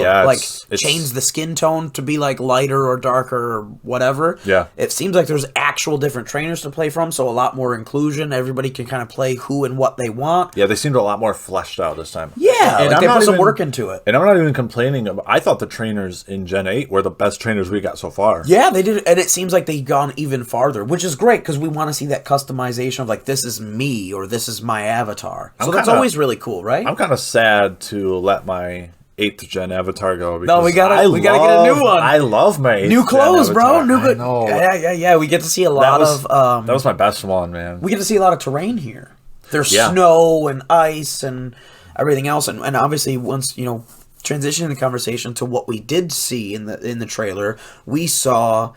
change the skin tone to be lighter or darker or whatever. Yeah, it seems like there's actual different trainers to play from, so a lot more inclusion. Everybody can kind of play who and what they want. Yeah, they seemed a lot more fleshed out this time. Yeah, and they put some work into it. And I'm not even complaining. I thought the trainers in Gen 8 were the best trainers we got so far. Yeah, they did, and it seems like they've gone even farther, which is great because we want to see that customization of this is me or this is my avatar. So that's always really cool, right? I'm kind of sad to let my 8th gen avatar go. No, we gotta get a new one. I love my 8th new clothes, gen bro. New good. Yeah. We get to see a lot of. That was my best one, man. We get to see a lot of terrain here. There's snow and ice and everything else, and obviously once transitioning the conversation to what we did see in the trailer, we saw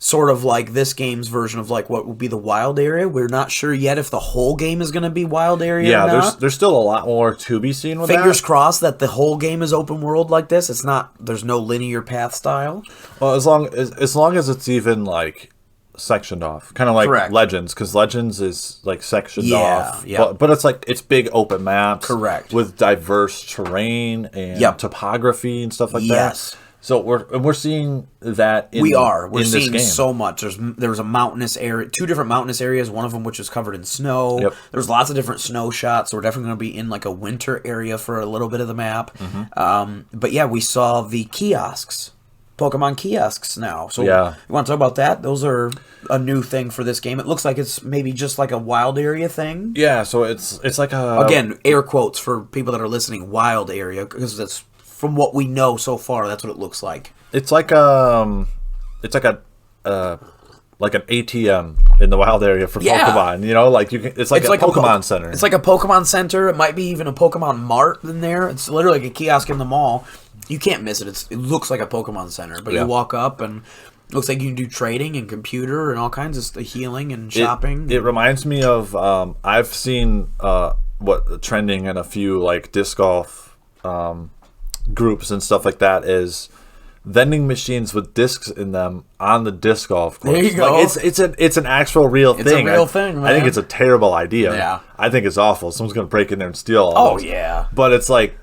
sort of like this game's version of like what would be the wild area. We're not sure yet if the whole game is going to be wild area or not. There's still a lot more to be seen with Fingers that. crossed that the whole game is open world like this. It's not. There's no linear path style. Well, as long as it's even like sectioned off, kind of like Correct. Legends, because Legends is like sectioned off. Yeah. But it's like it's big open maps. Correct. With diverse terrain and topography and stuff like Yes. that. So we're seeing that. We're in seeing this game. so much. There's a mountainous area, 2 different mountainous areas, one of them which is covered in snow. Yep. There's lots of different snow shots. So we're definitely going to be in like a winter area for a little bit of the map. But yeah, we saw the kiosks, Pokemon kiosks now. So you want to talk about that? Those are a new thing for this game. It looks like it's maybe just like a wild area thing. Yeah, so it's like a Again, air quotes for people that are listening. Wild area, because that's from what we know so far. That's what it looks like. It's like an ATM in the wild area for Pokemon. You know, like you can. It's like a Pokemon Center. It's like a Pokemon Center. It might be even a Pokemon Mart in there. It's literally like a kiosk in the mall. You can't miss it. It looks like a Pokemon Center, but you walk up and it looks like you can do trading and computer and all kinds of stuff, healing and shopping. It reminds me of I've seen what trending in a few like disc golf groups and stuff like that is vending machines with discs in them on the disc golf course. There you go. Like it's an actual real thing. It's a real thing, man. I think it's a terrible idea. Yeah. I think it's awful. Someone's gonna break in there and steal all those. Yeah. But it's like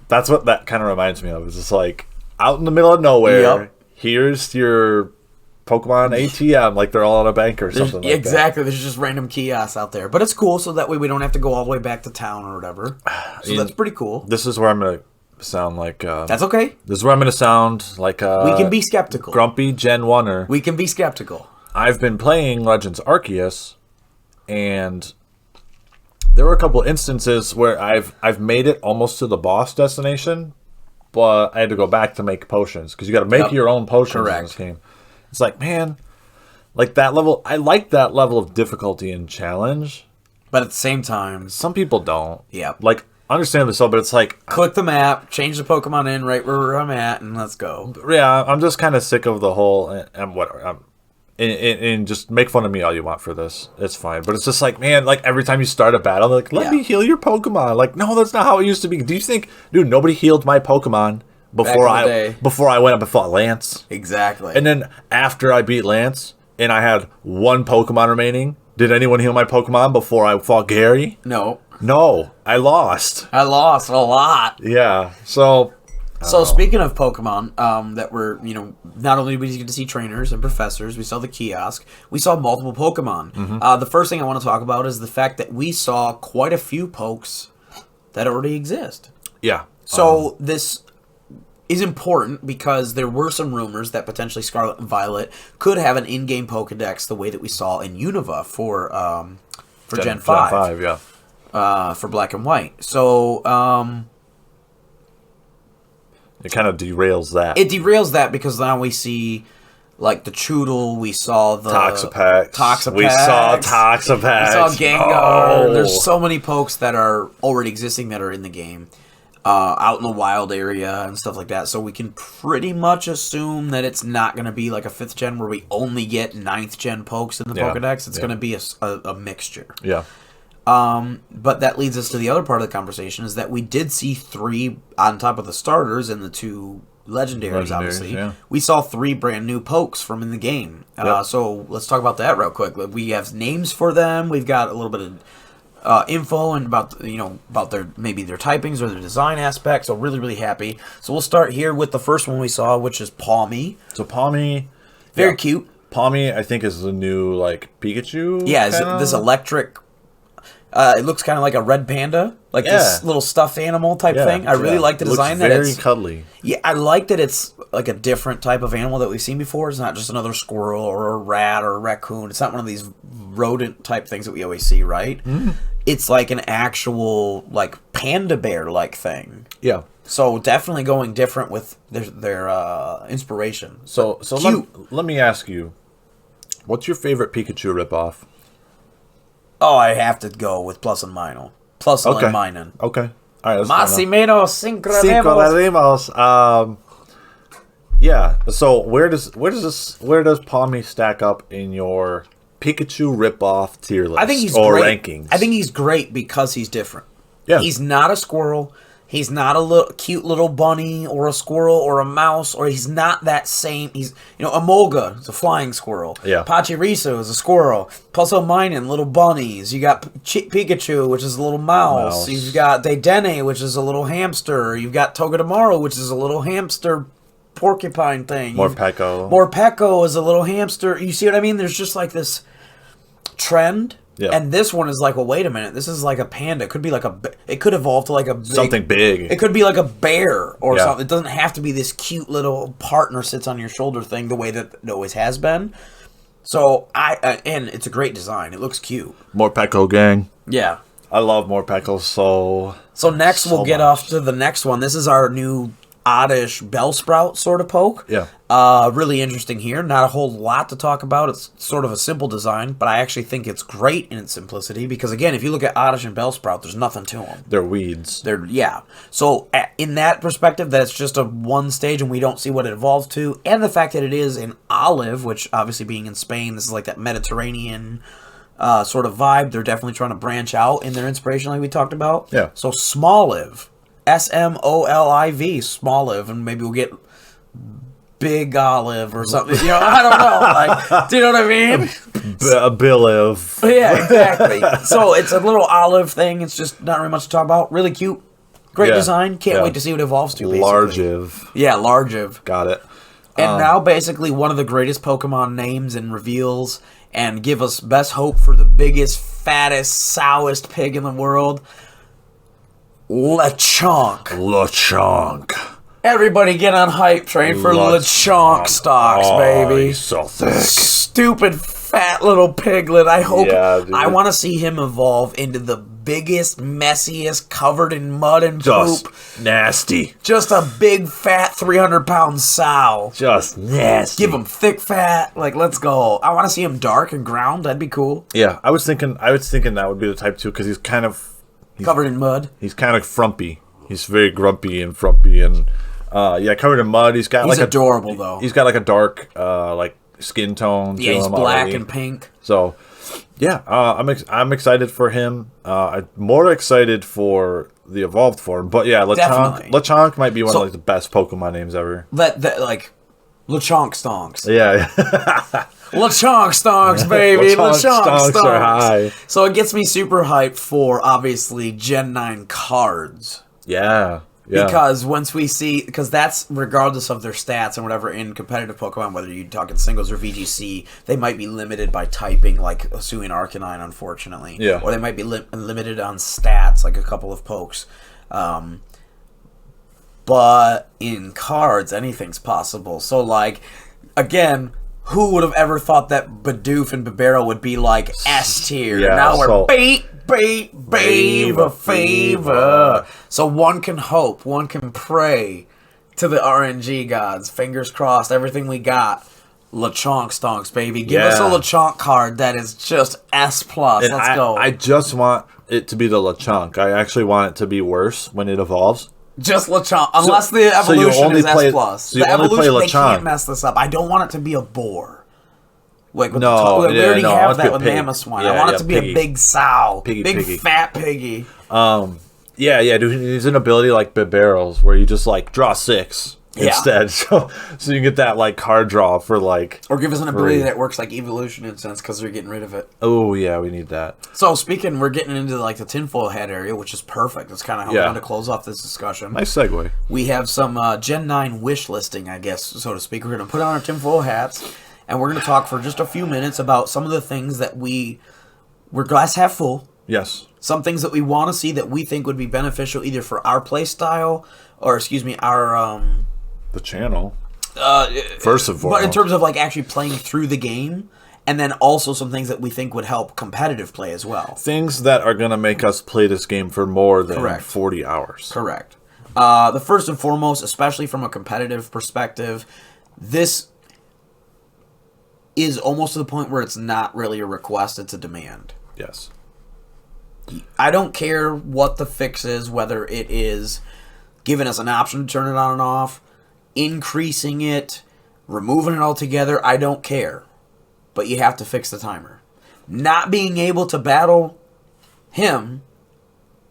that's what that kind of reminds me of. It's just like out in the middle of nowhere. Yep. Here's your Pokemon ATM, like they're all on a bank or something like exactly. There's just random kiosks out there. But it's cool, so that way we don't have to go all the way back to town or whatever. So that's pretty cool. This is where I'm going to sound like... that's okay. This is where I'm going to sound like we can be skeptical. Grumpy Gen 1er. We can be skeptical. I've been playing Legends Arceus, and there were a couple instances where I've made it almost to the boss destination, but I had to go back to make potions, because you got to make your own potions in this game. It's like, man, like that level, I like that level of difficulty and challenge. But at the same time... Some people don't. Yeah. Like, understandably so, but it's like... Click the map, change the Pokemon in right where I'm at, and let's go. Yeah, I'm just kind of sick of the whole... And whatever. And just make fun of me all you want for this. It's fine. But it's just like, man, like every time you start a battle, like, let me heal your Pokemon. Like, no, that's not how it used to be. Do you think... Dude, nobody healed my Pokemon before I went up and fought Lance. Exactly. And then after I beat Lance and I had one Pokemon remaining, did anyone heal my Pokemon before I fought Gary? No. No, I lost. I lost a lot. Yeah. So speaking of Pokemon, that were, not only did we get to see trainers and professors, we saw the kiosk, we saw multiple Pokemon. The first thing I want to talk about is the fact that we saw quite a few pokes that already exist. Yeah. So this is important because there were some rumors that potentially Scarlet and Violet could have an in-game Pokedex the way that we saw in Unova for Gen 5. Gen 5, yeah. For Black and White. So, it kind of derails that. It derails that because now we see, like, the Choodle, we saw the... Toxapex. We saw Toxapex. We saw Gengar. Oh. There's so many pokes that are already existing that are in the game. Out in the wild area and stuff like that. So we can pretty much assume that it's not going to be like a 5th gen where we only get 9th gen pokes in the Pokedex. It's going to be a mixture. Yeah. But that leads us to the other part of the conversation is that we did see 3 on top of the starters and the 2 legendaries obviously. Yeah. We saw 3 brand new pokes from in the game. So let's talk about that real quick. We have names for them. We've got a little bit of info and about their typings or their design aspects. So really happy. So we'll start here with the first one we saw, which is Palmy. So Palmy, very cute. Palmy, I think, is the new like Pikachu. Yeah, is this electric. It looks kind of like a red panda, like this little stuffed animal type thing. I really like the design. Looks very cuddly. Yeah, I like that it's like a different type of animal that we've seen before. It's not just another squirrel or a rat or a raccoon. It's not one of these rodent type things that we always see, right? Mm-hmm. It's like an actual like panda bear like thing. Yeah. So definitely going different with their inspiration. So let me ask you, what's your favorite Pikachu ripoff? Oh, I have to go with Plus and Minor. Plus and Minor. Okay. All right. Más y menos, cinco. Yeah. So where does Palmy stack up in your Pikachu ripoff tier list? I think he's great. Rankings. I think he's great because he's different. Yeah. He's not a squirrel. He's not a cute little bunny or a squirrel or a mouse, or he's not that same. He's, Emolga is a flying squirrel. Yeah. Pachirisu is a squirrel. Pulsominin, little bunnies. You got Pikachu, which is a little mouse. You've got Dedenne, which is a little hamster. You've got Togedemaru, which is a little hamster porcupine thing. Morpeko is a little hamster. You see what I mean? There's just like this trend. Yeah. And this one is like, well, wait a minute. This is like a panda. It could be like it could evolve to like a something big. It could be like a bear or something. It doesn't have to be this cute little partner sits on your shoulder thing the way that it always has been. So and it's a great design. It looks cute. Morpeko gang. Yeah. I love Morpeko so next we'll get off to the next one. This is our new oddish Bellsprout sort of poke. Yeah. Really interesting here. Not a whole lot to talk about. It's sort of a simple design, but I actually think it's great in its simplicity because, again, if you look at Oddish and Bellsprout, there's nothing to them. They're weeds. So in that perspective, that it's just a one stage and we don't see what it evolves to, and the fact that it is in olive, which obviously being in Spain, this is like that Mediterranean sort of vibe. They're definitely trying to branch out in their inspiration like we talked about. Yeah. So Smoliv. Smoliv, Smoliv, and maybe we'll get Big Olive or something. I don't know. Like, do you know what I mean? Billiv. Yeah, exactly. So it's a little olive thing. It's just not really much to talk about. Really cute. Great design. Can't wait to see what it evolves to, basically. Largiv. Yeah, Largiv. Got it. And now basically one of the greatest Pokemon names and reveals, and give us best hope for the biggest, fattest, sourest pig in the world. Lechonk. Everybody get on hype train for Lechonk stocks, baby. He's so thick. Stupid fat little piglet. I hope. Yeah, I want to see him evolve into the biggest, messiest, covered in mud and poop. Nasty. Just a big, fat, 300-pound sow. Just nasty. Give him thick fat. Like, let's go. I want to see him dark and ground. That'd be cool. Yeah, I was thinking that would be the type 2 because he's kind of covered in mud. He's kind of frumpy. He's very grumpy and frumpy and covered in mud. He's adorable though. He's got like a dark like skin tone. Yeah, he's black and pink. So yeah, I'm excited for him. I'm more excited for the evolved form. But yeah, Lechonk might be one of like the best Pokemon names ever. Like Lechonk stonks. Yeah. Lechonk stonks, baby. Lechonk stonks are high. So it gets me super hyped for, obviously, Gen 9 cards. Yeah. Because once we see... Because that's, regardless of their stats and whatever, in competitive Pokemon, whether you're talking singles or VGC, they might be limited by typing, like Hisuian Arcanine, unfortunately. Yeah. Or they might be limited on stats, like a couple of pokes. But in cards, anything's possible. So, like, again... Who would have ever thought that Bidoof and Bibarel would be like S tier? Yeah, now we're favor. So one can hope, one can pray to the RNG gods. Fingers crossed, everything we got. Lechonk stonks, baby. Give us a Lechonk card that is just S+. Let's go. I just want it to be the Lechonk. I actually want it to be worse when it evolves. Just Lechonk, unless the evolution is S+. So you only play Lechonk. They can't mess this up. I don't want it to be a boar. Like with we already have have that with Mamoswine. I want it to be a big sow. Big fat piggy. Yeah, dude, he's an ability like Bibarel's where you just like draw 6 instead. So you can get that like card draw for like... Or give us an ability that works like evolution in a sense because they're getting rid of it. Oh, yeah, we need that. So we're getting into like the tinfoil hat area, which is perfect. That's kind of how we want to close off this discussion. Nice segue. We have some Gen 9 wish listing, I guess, so to speak. We're going to put on our tinfoil hats, and we're going to talk for just a few minutes about some of the things that we're glass half full. Yes. Some things that we want to see that we think would be beneficial either for our play style or, our... the channel. First and foremost. But in terms of like actually playing through the game, and then also some things that we think would help competitive play as well. Things that are going to make us play this game for more than 40 hours. Correct. The first and foremost, especially from a competitive perspective, this is almost to the point where it's not really a request, it's a demand. Yes. I don't care what the fix is, whether it is giving us an option to turn it on and off, increasing it, removing it altogether, I don't care. But you have to fix the timer. Not being able to battle him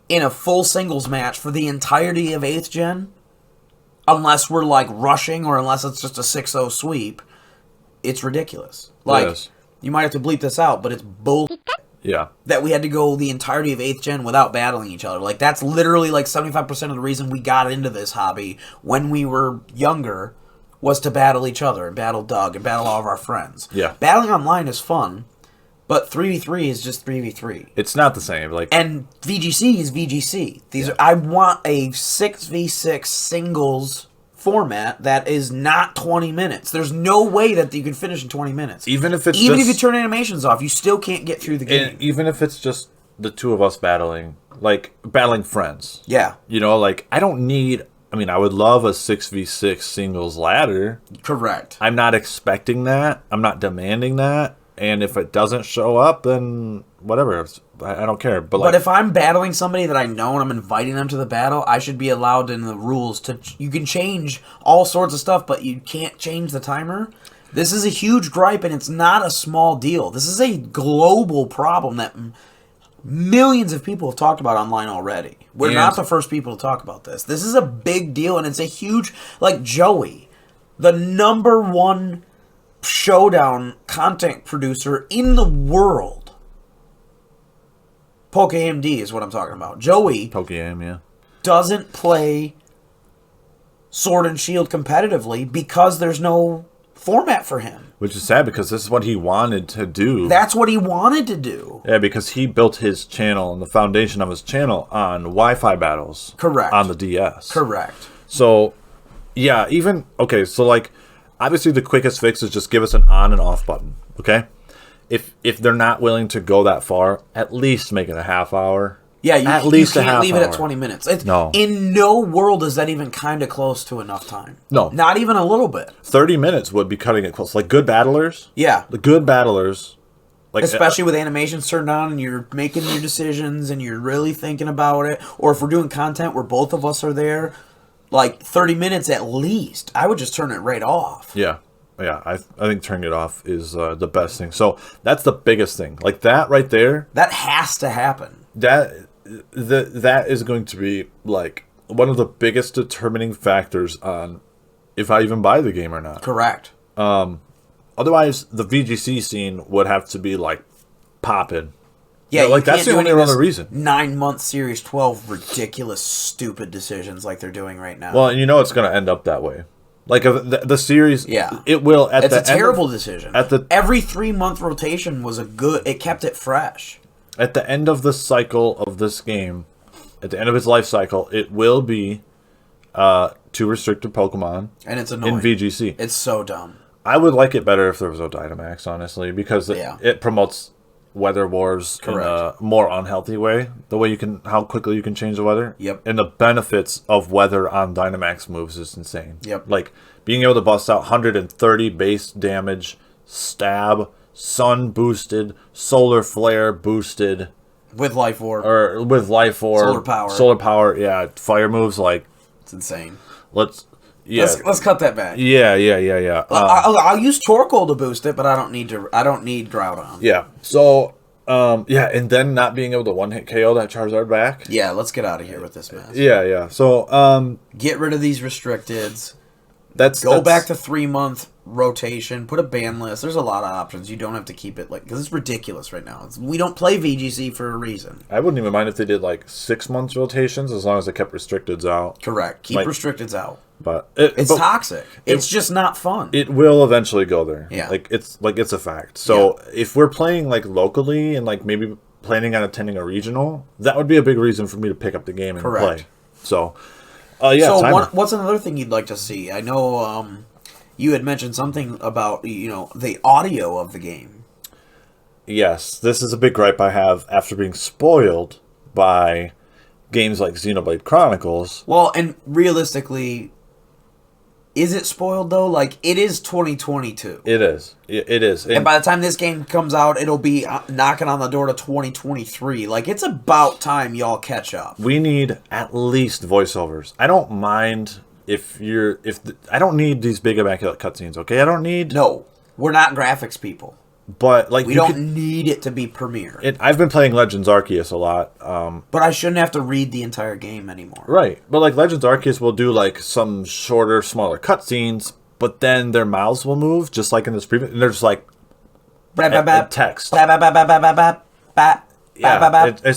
in a full singles match for the entirety of 8th gen, unless we're like rushing or unless it's just a 6-0 sweep, it's ridiculous. Like, Yes. you might have to bleep this out, but it's bull. Yeah. That we had to go the entirety of 8th gen without battling each other. Like, that's literally like 75% of the reason we got into this hobby when we were younger was to battle each other and battle Doug and battle all of our friends. Yeah. Battling online is fun, but 3v3 is just 3v3. It's not the same. Like, And VGC is VGC. I want a 6v6 singles format that is not 20 minutes. There's no way that you can finish in 20 minutes. even if Even if just, you turn animations off, you still can't get through the game. and even if it's just the two of us battling, like battling friends. Yeah, You know, like I don't need. I mean, I would love a 6v6 singles ladder. correct. I'm not expecting that. I'm not demanding that. And if it doesn't show up, then whatever. I don't care. But like, But if I'm battling somebody that I know and I'm inviting them to the battle, I should be allowed in the rules to... You can change all sorts of stuff, but you can't change the timer. This is a huge gripe, and it's not a small deal. This is a global problem that millions of people have talked about online already. We're not the first people to talk about this. This is a big deal, and it's a huge... Like Joey, the #1 showdown content producer in the world. PokeMD is what I'm talking about. Joey Pokemon, yeah. doesn't play Sword and Shield competitively because there's no format for him. Which is sad because this is what he wanted to do. That's what he wanted to do. Yeah, because he built his channel and the foundation of his channel on Wi-Fi battles. Correct. On the DS. Correct. So, yeah, even... Okay, so like... Obviously, the quickest fix is just give us an on and off button, okay? If they're not willing to go that far, at least make it a half hour. Yeah, at least you a can't half leave it hour. at 20 minutes. It's, No. In no world is that even kind of close to enough time. No. Not even a little bit. 30 minutes would be cutting it close. Like, good battlers. Yeah. The good battlers. Like, Especially with animations turned on and you're making your decisions and you're really thinking about it. Or if we're doing content where both of us are there, like 30 minutes at least, I would just turn it right off. Yeah. Yeah, I think turning it off is the best thing. So that's the biggest thing. Like that right there. That has to happen. That is going to be like one of the biggest determining factors on if I even buy the game or not. Correct. Otherwise, the VGC scene would have to be like popping. Yeah, like you that's can't the do only any of other this reason. 9-month Series 12 ridiculous, stupid decisions like they're doing right now. Well, and you know it's going to end up that way. Like the series, Yeah. it will. It's a terrible decision. At the Every 3-month rotation was it kept it fresh. at the end of the cycle of this game, at the end of its life cycle, it will be 2 restricted Pokemon And it's annoying. in VGC. It's so dumb. I would like it better if there was no Dynamax, honestly, because it promotes weather wars in a more unhealthy way. The way how quickly you can change the weather. Yep. And the benefits of weather on Dynamax moves is insane. Yep. Like being able to bust out 130 base damage, stab, sun boosted, solar flare boosted, With Life Orb. or with life orb, solar power. Yeah, fire moves like It's insane. let's Let's cut that back. Yeah. I'll use Torkoal to boost it, but I don't need Groudon. Yeah. So, and then not being able to one-hit KO that Charizard back. Yeah, let's get out of here with this mess. Yeah. So, Get rid of these restricteds. that's Back to 3-month rotation. Put a ban list. There's a lot of options. You don't have to keep it because it's ridiculous right now. We don't play VGC for a reason. I wouldn't even mind if they did like 6 months rotations as long as they kept restricteds out. Correct. Keep restricteds out. But It's toxic. It's just not fun. It will eventually go there. Yeah. It's a fact. So if we're playing like locally and like maybe planning on attending a regional, that would be a big reason for me to pick up the game and play. So, So what's another thing you'd like to see? I know you had mentioned something about the audio of the game. Yes, this is a big gripe I have after being spoiled by games like Xenoblade Chronicles. Well, and realistically, is it spoiled though? Like, it is 2022. It is. It is. And by the time this game comes out, it'll be knocking on the door to 2023. Like, it's about time y'all catch up. We need at least voiceovers. I don't mind I don't need these big immaculate cutscenes, okay? I don't need. No, we're not graphics people. But like we don't need it to be premiere. I've been playing Legends Arceus a lot. But I shouldn't have to read the entire game anymore. Right. But like Legends Arceus will do like some shorter, smaller cutscenes, but then their mouths will move just like in this previous. And they're just like text. It's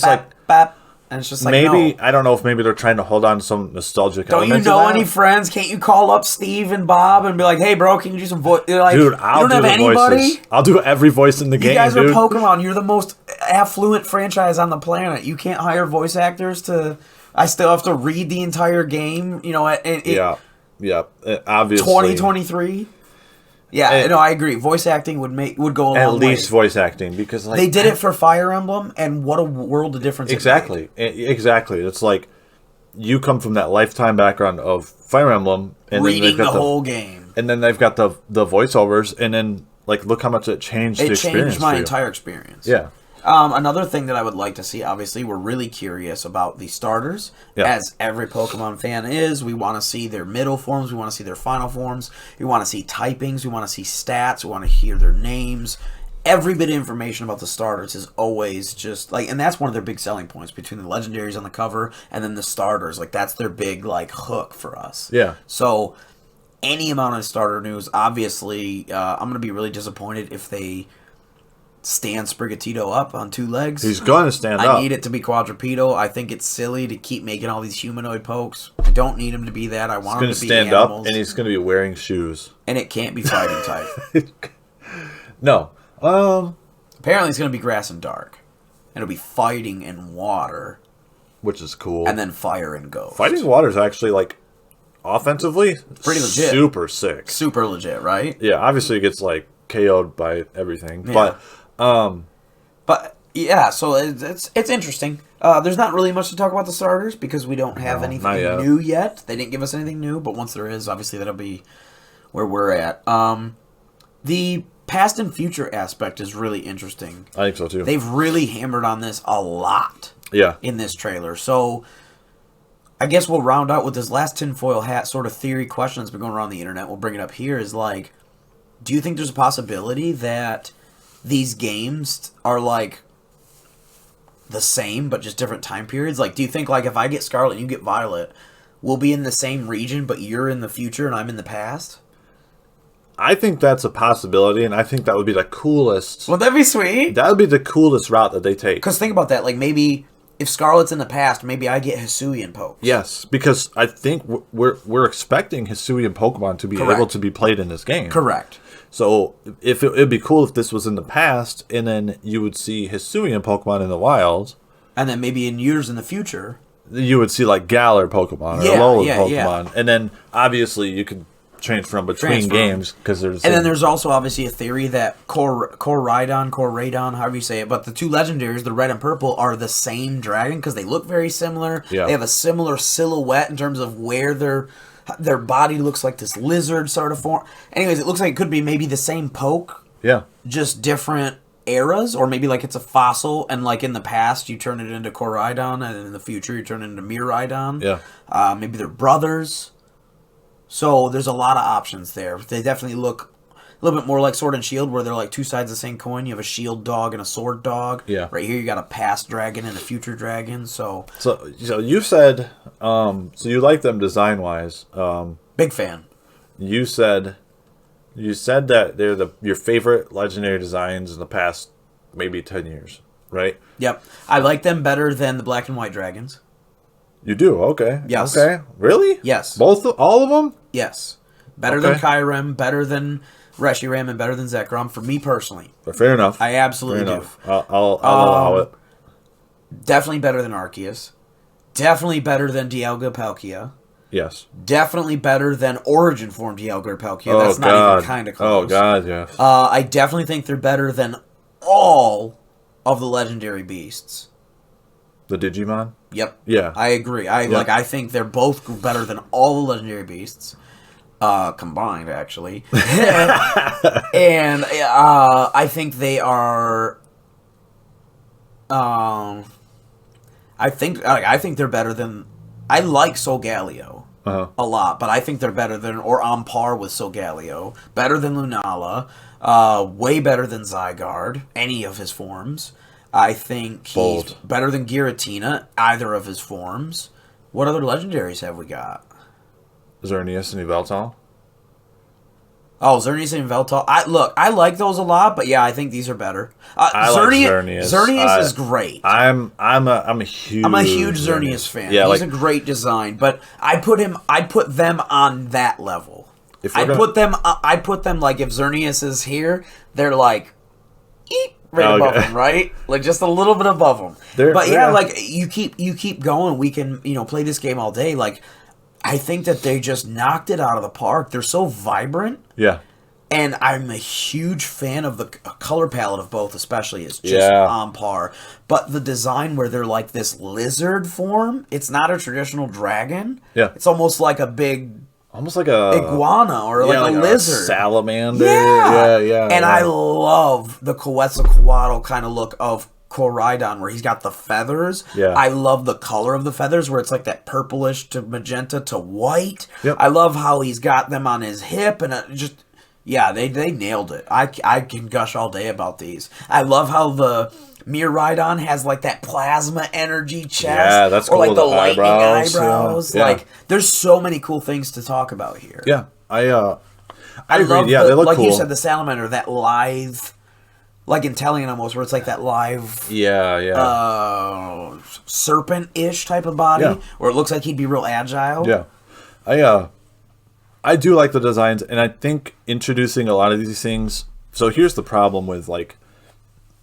like. And it's just like, maybe, no. I don't know if maybe they're trying to hold on to some nostalgic Don't you know any friends? Can't you call up Steve and Bob and be like, hey, bro, can you do some voice? Like, dude, I'll do the voices. I'll do every voice in the game, You guys dude. are Pokemon. You're the most affluent franchise on the planet. You can't hire voice actors to... I still have to read the entire game, you know, obviously. 2023. Yeah, no, I agree. Voice acting would go a long way. At least voice acting, because like they did it for Fire Emblem, and what a world of difference! Exactly, exactly. It's like you come from that lifetime background of Fire Emblem, and reading the whole game, and then they've got the voiceovers, and then like look how much it changed. The experience. It changed my entire experience. Yeah. Another thing that I would like to see, obviously, we're really curious about the starters, as every Pokemon fan is. We want to see their middle forms. We want to see their final forms. We want to see typings. We want to see stats. We want to hear their names. Every bit of information about the starters is always just, like, and that's one of their big selling points between the legendaries on the cover and then the starters. Like, that's their big, like, hook for us. Yeah. So, any amount of starter news, obviously, I'm going to be really disappointed if they... stand Sprigatito up on two legs. He's going to stand up. I need it to be Quadrupedal. I think it's silly to keep making all these humanoid pokes. I don't need him to be that. I want him to be stand animals. up, and he's going to be wearing shoes. And it can't be fighting type. No. Apparently it's going to be grass and dark. And it'll be fighting and water. Which is cool. And then fire and ghost. Fighting water is actually, like, offensively, pretty legit. Super sick. Super legit, right? Yeah, obviously it gets, like, KO'd by everything. Yeah. But yeah, so it's interesting. There's not really much to talk about the starters because we don't have anything new yet. They didn't give us anything new, but once there is, obviously that'll be where we're at. The past and future aspect is really interesting. I think so too. They've really hammered on this a lot. Yeah. In this trailer, so I guess we'll round out with this last tinfoil hat sort of theory question that's been going around the internet. We'll bring it up here. Is like, do you think there's a possibility that these games are like the same but just different time periods? Like, do you think like if I get Scarlet and you get Violet, we'll be in the same region but you're in the future and I'm in the past? I think that's a possibility, and I think that would be the coolest. Would that be sweet? That would be the coolest route that they take. Because think about that, like maybe if Scarlet's in the past, maybe I get Hisuian pokes. Yes, because I think we're expecting Hisuian Pokemon to be able to be played in this game. Correct. So if it'd be cool if this was in the past, and then you would see Hisuian Pokemon in the wild, and then maybe in years in the future, you would see like Galar Pokemon or Alolan Pokemon, and then obviously you could transfer them between games because there's. And then there's also obviously a theory that Koraidon, however you say it, but the two legendaries, the red and purple, are the same dragon because they look very similar. Yeah. They have a similar silhouette in terms of where their body looks like this lizard sort of form. Anyways, it looks like it could be maybe the same poke. Yeah. Just different eras, or maybe like it's a fossil, and like in the past you turn it into Koraidon, and in the future you turn it into Miraidon. Yeah. Maybe they're brothers. So there's a lot of options there. They definitely look a little bit more like Sword and Shield, where they're like two sides of the same coin. You have a shield dog and a sword dog. Yeah. Right here you got a past dragon and a future dragon. So you said so you like them design wise. Big fan. You said that they're your favorite legendary designs in the past maybe 10 years, right? Yep. I like them better than the black and white dragons. You do? Okay. Yes. Okay. Really? Yes. All of them? Yes. Better than Kyurem, better than Reshiram, and better than Zekrom, for me personally. Fair enough. I absolutely do. I'll allow it. Definitely better than Arceus. Definitely better than Dialga Palkia. Yes. Definitely better than Origin Form Dialga Palkia. That's not even kind of close. Oh, God, yes. I definitely think they're better than all of the legendary beasts. The Digimon? Yep. Yeah. I agree. I think they're both better than all the legendary beasts. Combined, actually. And I think they are... I think they're better than... I like Solgaleo. a lot, but I think they're better than, or on par with Solgaleo, better than Lunala, way better than Zygarde, any of his forms. I think he's better than Giratina, either of his forms. What other legendaries have we got? Xerneas and Yveltal. Oh, Xerneas and Yveltal. I like those a lot, but yeah, I think these are better. I like Xerneas. Xerneas is great. I'm a huge Xerneas fan. Yeah, he's a great design, but I put them on that level. I put them like if Xerneas is here, they're like right above him, right? Like just a little bit above him. But yeah, like you keep going. We can play this game all day. Like I think that they just knocked it out of the park. They're so vibrant. Yeah. And I'm a huge fan of the color palette of both, especially. It's just on par. But the design where they're like this lizard form, it's not a traditional dragon. Yeah. It's almost like a big... Almost like a... iguana or like a lizard. A salamander. Yeah. And I love the Quetzalcoatl kind of look of Koraidon, where he's got the feathers. Yeah. I love the color of the feathers, where it's like that purplish to magenta to white. Yep. I love how he's got them on his hip, and just... Yeah, they nailed it. I can gush all day about these. I love how the Miraidon has like that plasma energy chest. Yeah, that's cool. Or like the lightning eyebrows. Yeah. Like, there's so many cool things to talk about here. Yeah, I agree. love yeah, they look like cool. You said, the salamander, that live, like Inteleon almost, where it's like that live, serpent-ish type of body, where it looks like he'd be real agile. Yeah, I do like the designs, and I think introducing a lot of these things. So here's the problem with like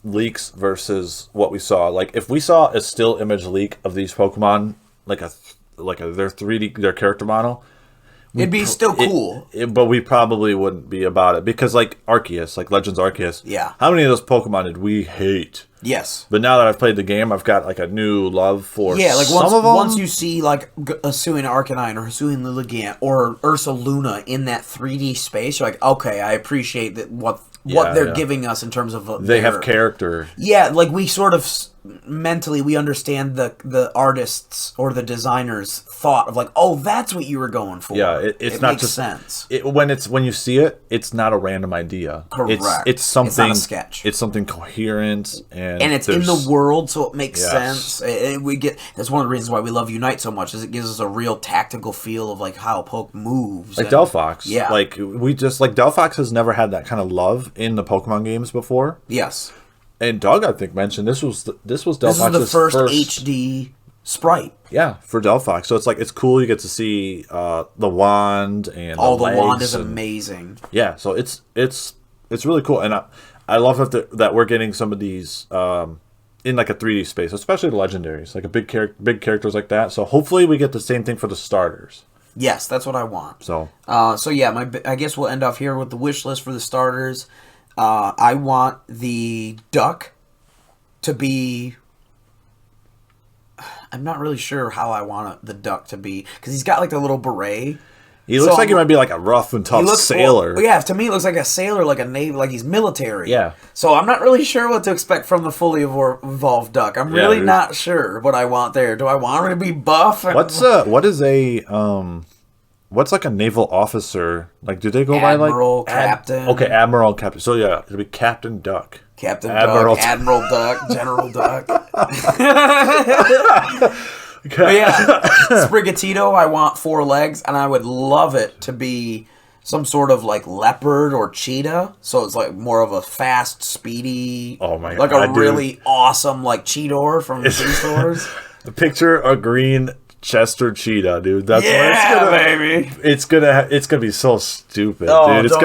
leaks versus what we saw. Like if we saw a still image leak of these Pokemon, like their 3D, their character model, it'd be still cool. But we probably wouldn't be about it because like Arceus, like Legends Arceus. Yeah. How many of those Pokemon did we hate? Yes. But now that I've played the game, I've got like a new love for some of them. Once you see like Hisuian Arcanine or Hisuian Lilligant or Ursaluna in that 3D space, you're like, okay, I appreciate that what they're giving us in terms of they have character. Yeah, like we sort of mentally we understand the artists or the designers' thought of like, oh, that's what you were going for. Yeah, it not makes just sense. When you see it, it's not a random idea. Correct. It's something. It's not a sketch. It's something coherent and it's in the world, so it makes sense. That's one of the reasons why we love Unite so much, is it gives us a real tactical feel of like how a poke moves. Like Delphox. Yeah. Like Delphox has never had that kind of love in the Pokemon games before. Yes. And Doug, I think, mentioned this was Delphox's the first HD sprite. Yeah, for Delphox. So it's cool. You get to see the wand and the legs wand is amazing. Yeah, so it's really cool, and I love that we're getting some of these in like a 3D space, especially the legendaries, like big characters like that. So hopefully we get the same thing for the starters. Yes, that's what I want. So yeah, I guess we'll end off here with the wish list for the starters. I want the duck to be... I'm not really sure how I want the duck to be, because he's got like the little beret. He looks like he might be like a rough and tough sailor. Well, yeah, to me it looks like a sailor, like a navy, like he's military. Yeah. So I'm not really sure what to expect from the fully evolved duck. I'm really not sure what I want there. Do I want him to be buff? What's like a naval officer? Like, do they go Admiral, by like Captain? Okay, Admiral, Captain. So yeah, it'll be Captain Duck. Captain Admiral Duck, Admiral Duck, General Duck. Okay. But yeah, Sprigatito, I want 4 legs, and I would love it to be some sort of like leopard or cheetah. So it's like more of a fast, speedy, like a really awesome like Cheetor from the stores. Picture a green Chester cheetah, dude. That's baby. It's gonna be so stupid, dude. It's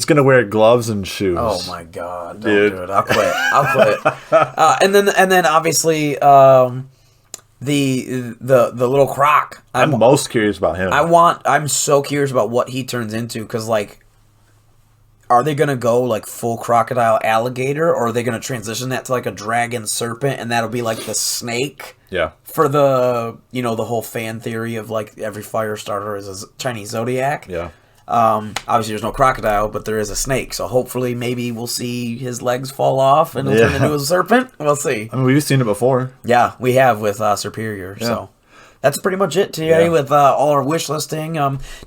gonna wear gloves and shoes. Oh my god, dude. Don't do it. I'll quit. And then obviously the little croc. I'm most curious about him. I'm so curious about what he turns into, because like, are they going to go like full crocodile alligator, or are they going to transition that to like a dragon serpent, and that'll be like the snake? Yeah. For the, the whole fan theory of like every fire starter is a Chinese zodiac. Yeah. Obviously there's no crocodile, but there is a snake. So hopefully maybe we'll see his legs fall off and he'll turn into a serpent. We'll see. I mean, we've seen it before. Yeah, we have with Superior. Yeah. So that's pretty much it today with all our wish listing.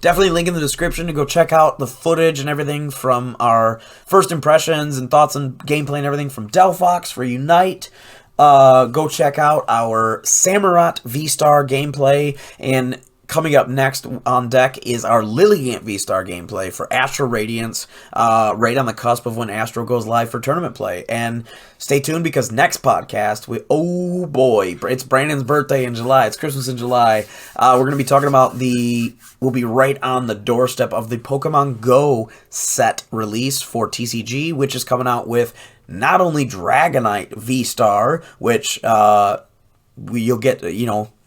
Definitely link in the description to go check out the footage and everything from our first impressions and thoughts on gameplay and everything from Delphox for Unite. Go check out our Samurott V-Star gameplay, and coming up next on deck is our Lilligant V-Star gameplay for Astro Radiance, right on the cusp of when Astro goes live for tournament play. And stay tuned, because next podcast, oh boy, it's Brandon's birthday in July. It's Christmas in July. We're going to be talking about we'll be right on the doorstep of the Pokemon Go set release for TCG, which is coming out with not only Dragonite V-Star, which you'll get,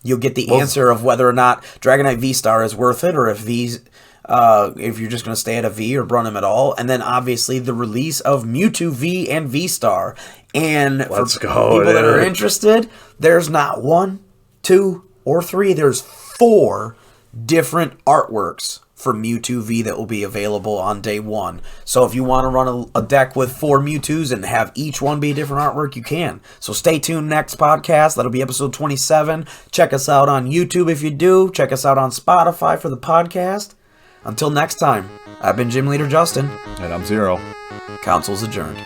you'll get the answer of whether or not Dragonite V-Star is worth it, or if if you're just going to stay at a V or run them at all. And then obviously the release of Mewtwo V and V-Star. And for people that are interested, there's not 1, 2, or 3. There's 4 different artworks for Mewtwo V that will be available on day 1. So if you want to run a deck with 4 Mewtwo's and have each one be a different artwork, you can. So stay tuned next podcast. That'll be episode 27. Check us out on YouTube if you do. Check us out on Spotify for the podcast. Until next time, I've been Gym Leader Justin. And I'm Zero. Council's adjourned.